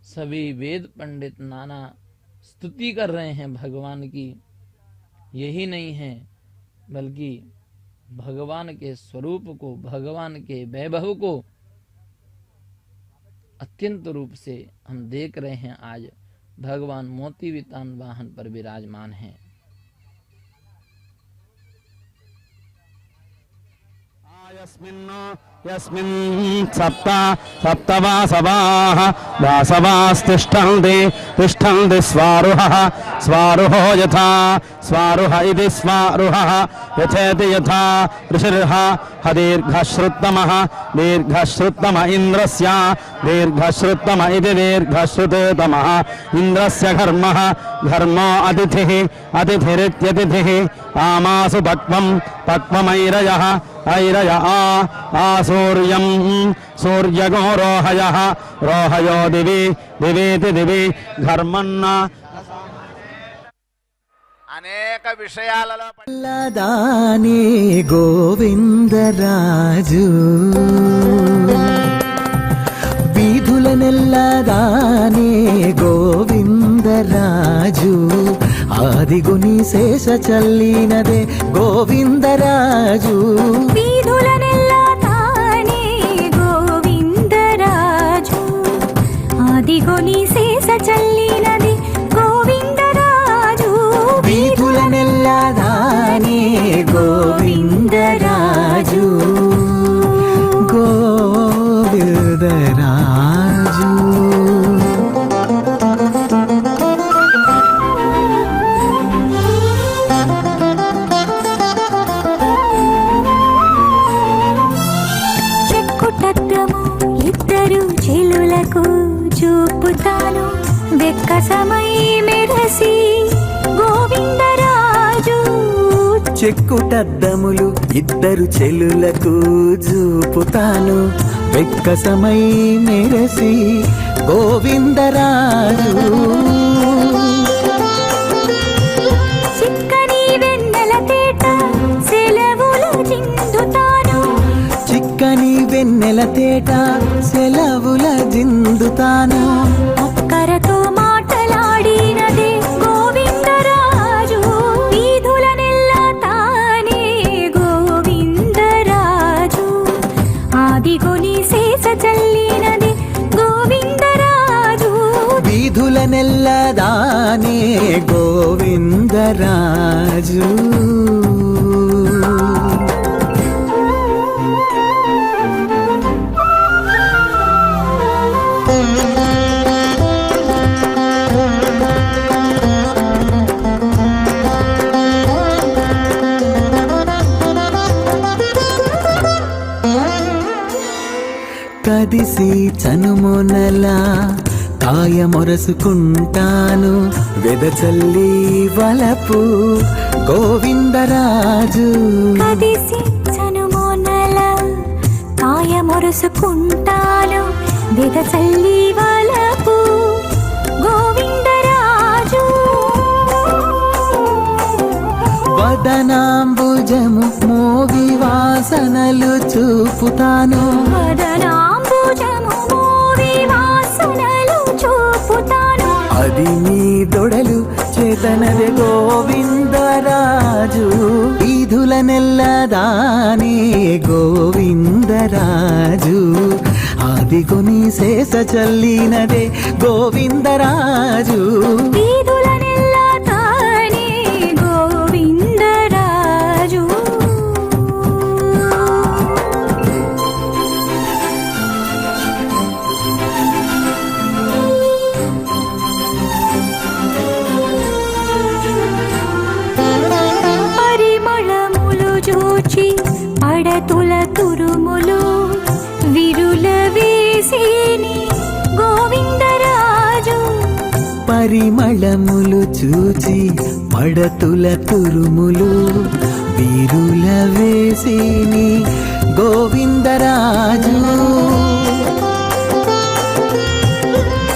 सभी वेद पंडित नाना स्तुति कर रहे हैं भगवान की। यही नहीं है बल्कि भगवान के स्वरूप को, भगवान के वैभव को अत्यंत रूप से हम देख रहे हैं। आज भगवान मोती वितान वाहन पर विराजमान हैं। यस्मिन् सप्त वासवास्तिष्ठन्ति स्वारुहो यथा स्वारुह इति स्वारुहः यथेति यथा ऋषिर्ह दीर्घश्रुतम इन्द्रस्य दीर्घश्रुतम इति दीर्घश्रुततमः इन्द्रस्य घर्मो अतिथिरित्यतिथिः आमासु पक्वमैरयः ऐरय आसूर्यं सूर्यगो रोहयो दिवीति दिवी घर्मन्न అనేక విషయాలలో దాని గోవిందరాజు వీధుల నెల్లదాని గోవిందరాజు ఆదిగుని శేష చల్లినదే గోవిందరాజు వీధుల నెల్లదాని గోవిందరాజు ఆదిగుని శేష చల్లినది గోవిందరాజు వీధుల నెల్లదాని గోవిందరాజు గోవిందరాజు చెక్కుటద్దము ఇద్దరు చెలులకు చూపుతాను వెక్కసమై మెరసి గోవిందరాజు చెక్కుటద్దములు ఇద్దరు చెలులకు చూపుతాను వెక్కసమై మెరసి గోవిందరాజు చిక్కని వెన్నెల తేట సెలవులు చిందుతాను చిక్కని వెన్నెల తేట సెలవుల జిందుతాను ఒక్కరతో మాటలాడినదే గోవిందరాజు వీధుల నెల్ల తానే గోవిందరాజు ఆదిగొని శేష చల్లినది గోవిందరాజు వీధుల నెల్లదానే గోవిందరాజు కదిసి చనుమొనల కాయమొరసుకుంటాను వెదచల్లి వలపు గోవిందరాజు కదిసి చనుమొనల కాయమొరసుకుంటాను వెదచల్లి వలపు గోవిందరాజు వదనాంబుజము మోగి వాసనలు చూపుతాను వదనాంబుజము మోవి వాసనలు చూపుతాను అది నీ దొడలు చేత తనదే గోవిందరాజు వీధులనెల్ల దానే గోవిందరాజు ఆదిగొని శేష చల్లినదే గోవిందరాజు వీధులనెల్ల తానే గోవిందరాజు పరిమళములు జూచి పడతుల తురుములు విరుల వేసేని గోవిందరాజు పరిమళములు చూచి పడతుల తురుములు వీరుల వేసిని గోవిందరాజు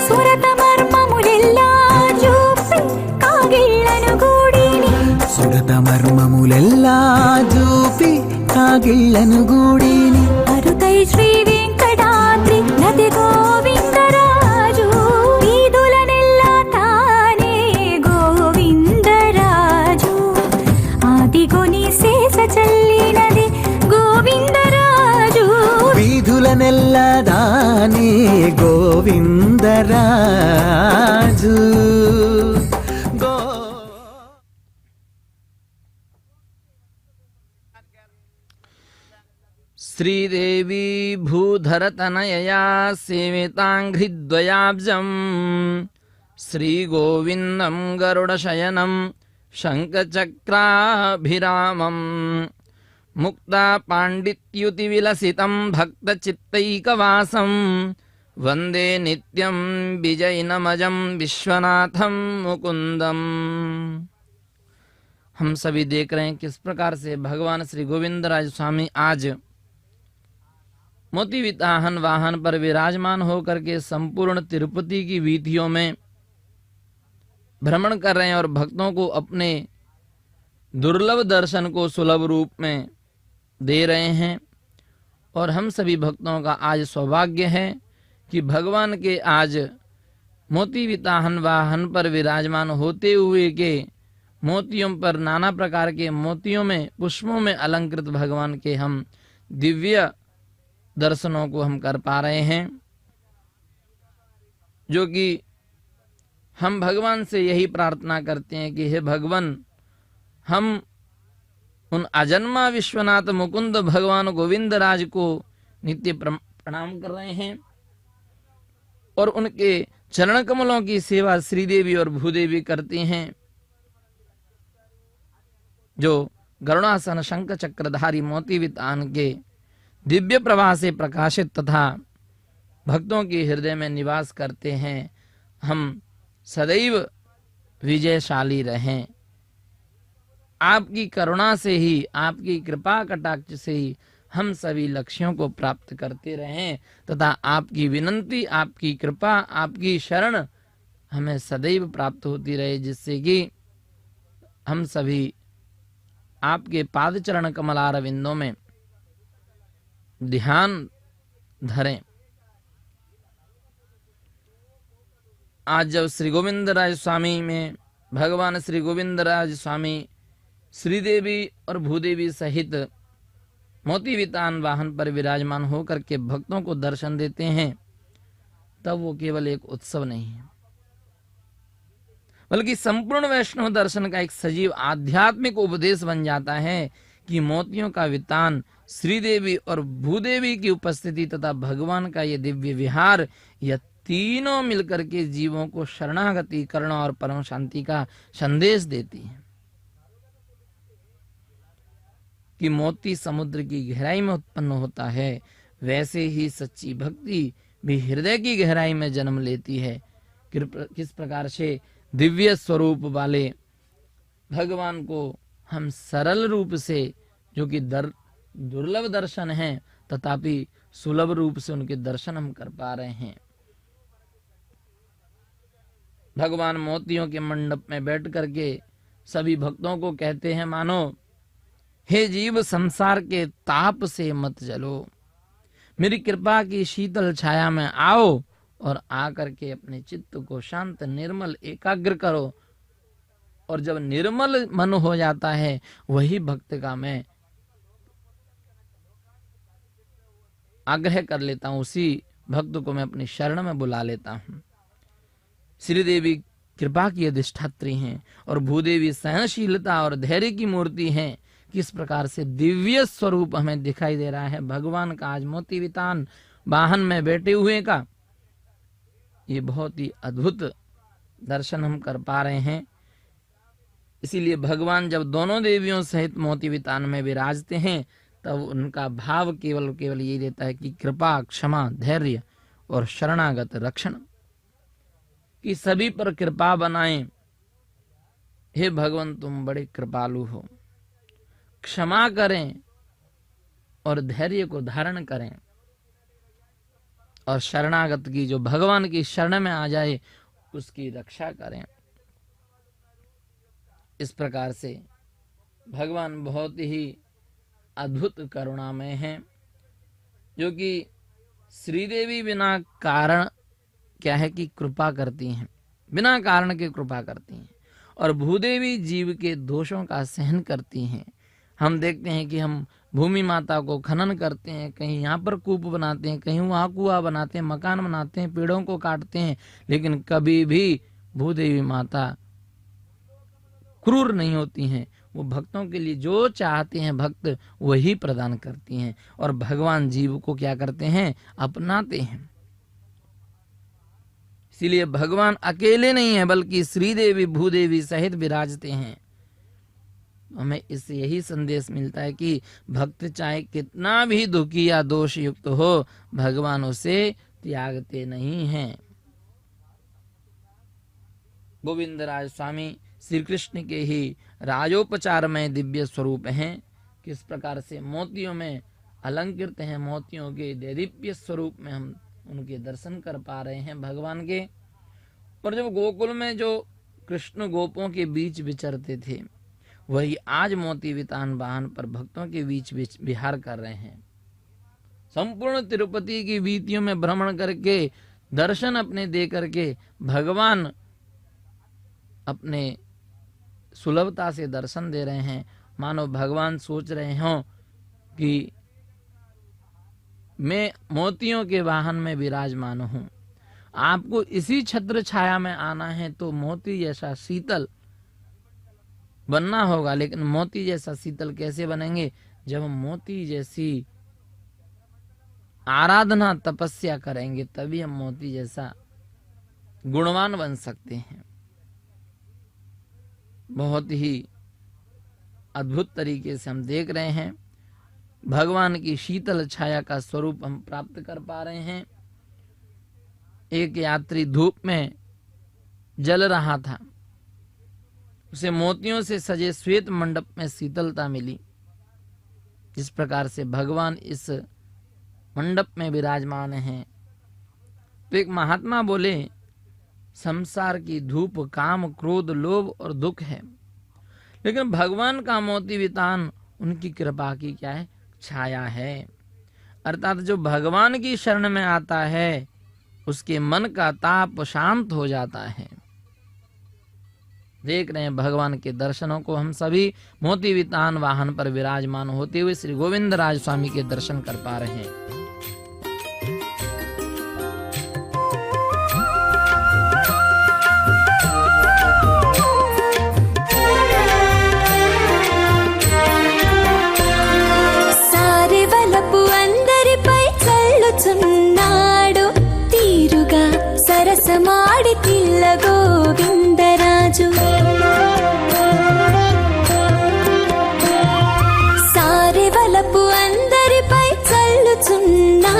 సురత మర్మములెల్లా చూపి కాగిళ్ళను గూడిని సురత మర్మములెల్లా చూపి కాగిళ్ళను గూడిని అరుతై శ్రీ వెంకటాద్రి నది గోవిందరాజు వీధులనెల్ల తానే గోవిందరాజు ఆదిగొని శేష చల్లినది గోవిందరాజు వీధులనెల్ల దానే గోవిందరాజు గో श्रीदेवी भूधरतनयया सेविताङ्घ्रिद्वयाब्जम् श्रीगोविन्दं गरुडशयनं शङ्खचक्राभिरामम् मुक्तापाण्डित्युतिविलसितं भक्तचित्तैकवासं वन्दे नित्यं विजयिनमजं विश्वनाथं मुकुन्दम्। हम सभी देख रहे हैं किस प्रकार से भगवान श्री गोविंदराज स्वामी आज मोती विताहन वाहन पर विराजमान होकर के संपूर्ण तिरुपति की वीथियों में भ्रमण कर रहे हैं और भक्तों को अपने दुर्लभ दर्शन को सुलभ रूप में दे रहे हैं। और हम सभी भक्तों का आज सौभाग्य है कि भगवान के आज मोती विताहन वाहन पर विराजमान होते हुए के मोतियों पर नाना प्रकार के मोतियों में पुष्पों में अलंकृत भगवान के हम दिव्य दर्शनों को हम कर पा रहे हैं, जो कि हम भगवान से यही प्रार्थना करते हैं कि हे भगवान, हम उन अजन्मा विश्वनाथ मुकुंद भगवान गोविंदराज को नित्य प्रणाम कर रहे हैं और उनके चरण कमलों की सेवा श्रीदेवी और भूदेवी करती हैं, जो गरुड़ासन शंख चक्रधारी मोती वितान के दिव्य प्रवाह से प्रकाशित तथा भक्तों के हृदय में निवास करते हैं। हम सदैव विजयशाली रहें। आपकी करुणा से ही, आपकी कृपा कटाक्ष से ही हम सभी लक्ष्यों को प्राप्त करते रहें तथा आपकी विनंती, आपकी कृपा, आपकी शरण हमें सदैव प्राप्त होती रहे, जिससे कि हम सभी आपके पाद चरण कमलारविंदों में ध्यान धरें। आज जब श्री गोविंदराज स्वामी में भगवान श्री गोविंदराज स्वामी श्रीदेवी और भूदेवी सहित मोती वितान वाहन पर विराजमान होकर के भक्तों को दर्शन देते हैं, तब वो केवल एक उत्सव नहीं है, बल्कि संपूर्ण वैष्णव दर्शन का एक सजीव आध्यात्मिक उपदेश बन जाता है कि मोतियों का वितान, श्रीदेवी और भूदेवी की उपस्थिति तथा भगवान का ये दिव्य विहार, यह तीनों मिलकर के जीवों को शरणागति, करुणा और परम शांति का संदेश देती है। कि मोती समुद्र की गहराई में उत्पन्न होता है, वैसे ही सच्ची भक्ति भी हृदय की गहराई में जन्म लेती है। किस प्रकार से दिव्य स्वरूप वाले भगवान को हम सरल रूप से, जो कि दुर्लभ दर्शन है, तथापि सुलभ रूप से उनके दर्शन हम कर पा रहे हैं। भगवान मोतियों के मंडप में बैठ करके सभी भक्तों को कहते हैं, मानो हे जीव, संसार के ताप से मत जलो, मेरी कृपा की शीतल छाया में आओ और आकर के अपने चित्त को शांत, निर्मल, एकाग्र करो और जब निर्मल मन हो जाता है वही भक्त का मैं आग्रह कर लेता हूं, उसी भक्त को मैं अपनी शरण में बुला लेता हूं। श्रीदेवी कृपा की अधिष्ठात्री हैं और भूदेवी सहनशीलता और धैर्य की मूर्ति हैं। किस प्रकार से दिव्य स्वरूप हमें दिखाई दे रहा है भगवान का आज मोती वितान वाहन में बैठे हुए का, ये बहुत ही अद्भुत दर्शन हम कर पा रहे हैं। इसीलिए भगवान जब दोनों देवियों सहित मोती वितान में विराजते हैं तब उनका भाव केवल ये रहता है कि कृपा, क्षमा, धैर्य और शरणागत रक्षण कि सभी पर कृपा बनाएं। हे भगवान तुम बड़े कृपालु हो, क्षमा करें और धैर्य को धारण करें और शरणागत की जो भगवान की शरण में आ जाए उसकी रक्षा करें। इस प्रकार से भगवान बहुत ही अद्भुत करुणामय हैं, जो कि श्रीदेवी बिना कारण क्या है कि कृपा करती हैं, बिना कारण के कृपा करती हैं और भूदेवी जीव के दोषों का सहन करती हैं। हम देखते हैं कि हम भूमि माता को खनन करते हैं, कहीं यहाँ पर कूप बनाते हैं, कहीं वहाँ कुआं बनाते हैं, मकान बनाते हैं, पेड़ों को काटते हैं, लेकिन कभी भी भूदेवी माता क्रूर नहीं होती हैं। वो भक्तों के लिए जो चाहते हैं भक्त वही प्रदान करती हैं और भगवान जीव को क्या करते हैं, अपनाते हैं। इसीलिए भगवान अकेले नहीं है बल्कि श्रीदेवी भूदेवी सहित विराजते हैं। हमें इससे यही संदेश मिलता है कि भक्त चाहे कितना भी दुखी या दोष युक्त हो, भगवान उसे त्यागते नहीं हैं। गोविंद राज स्वामी श्री कृष्ण के ही राजोपचार में दिव्य स्वरूप हैं। किस प्रकार से मोतियों में अलंकृत हैं, मोतियों के दिव्य स्वरूप में हम उनके दर्शन कर पा रहे हैं भगवान के। और जब गोकुल में जो कृष्ण गोपों के बीच विचरते थे वही आज मोती वितान वाहन पर भक्तों के बीच विहार कर रहे हैं। संपूर्ण तिरुपति की वीथियों में भ्रमण करके दर्शन अपने दे करके भगवान अपने सुलभता से दर्शन दे रहे हैं। मानो भगवान सोच रहे हों कि मैं मोतियों के वाहन में विराजमान हूं, आपको इसी छत्र छाया में आना है तो मोती जैसा शीतल बनना होगा। लेकिन मोती जैसा शीतल कैसे बनेंगे, जब हम मोती जैसी आराधना तपस्या करेंगे तभी हम मोती जैसा गुणवान बन सकते हैं। बहुत ही अद्भुत तरीके से हम देख रहे हैं भगवान की शीतल छाया का स्वरूप हम प्राप्त कर पा रहे हैं। एक यात्री धूप में जल रहा था, उसे मोतियों से सजे श्वेत मंडप में शीतलता मिली। जिस प्रकार से भगवान इस मंडप में विराजमान हैं। तो एक महात्मा बोले, संसार की धूप काम, क्रोध, लोभ और दुख है, लेकिन भगवान का मोती वितान उनकी कृपा की क्या है, छाया है। अर्थात जो भगवान की शरण में आता है उसके मन का ताप शांत हो जाता है। देख रहे हैं भगवान के दर्शनों को हम सभी मोती वितान वाहन पर विराजमान होते हुए श्री गोविंद राज स्वामी के दर्शन कर पा रहे हैं। సరసమాడితిల్ల గోవిందరాజు సారెవలపు అందరిపై చల్లుచున్నా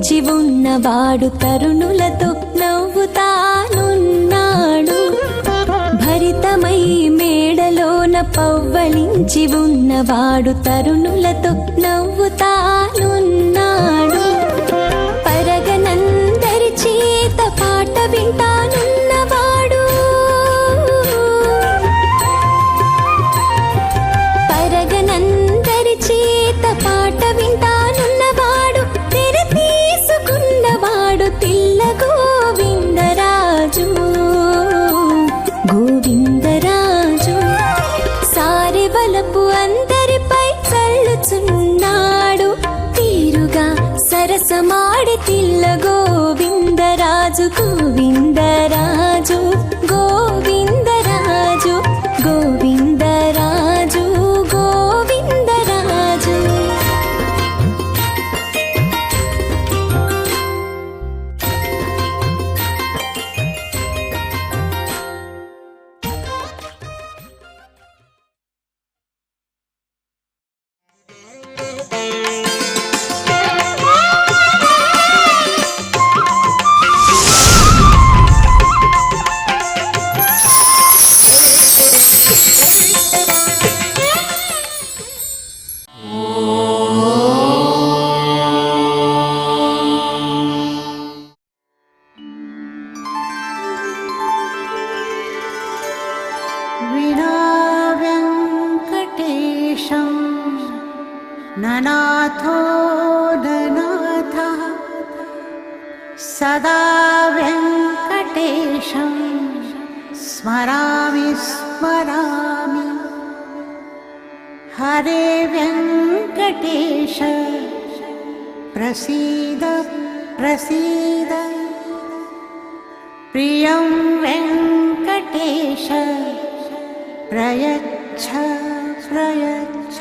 పవళించి ఉన్నవాడు తరుణులతో నవ్వుతానున్నాడు భరితమై మేడలోన పవ్వళించి ఉన్నవాడు తరుణులతో నవ్వుతానున్నాడు పరగనందరి చేత పాట వింటానున్నవాడు పరగనందరి చేత పాట వింటానున్నవాడు తెర తీసుకున్నవాడు తిల్ల గోవిందరాజు గోవిందరాజు సారెవలపు అందరిపై చల్లుచున్నాడు తీరుగా సరసమాడి తిల్ల గోవిందరాజు గోవిందరాజు గోవిందరాజు గోవిందరాజు గోవిందరాజు विना वेङ्कटेशं ननाथो ननाथः सदा वेङ्कटेशं स्मरामि स्मरामि हरे वेङ्कटेश प्रसीद प्रसीद प्रियं वेङ्कटेश प्रयच्छ प्रयच्छ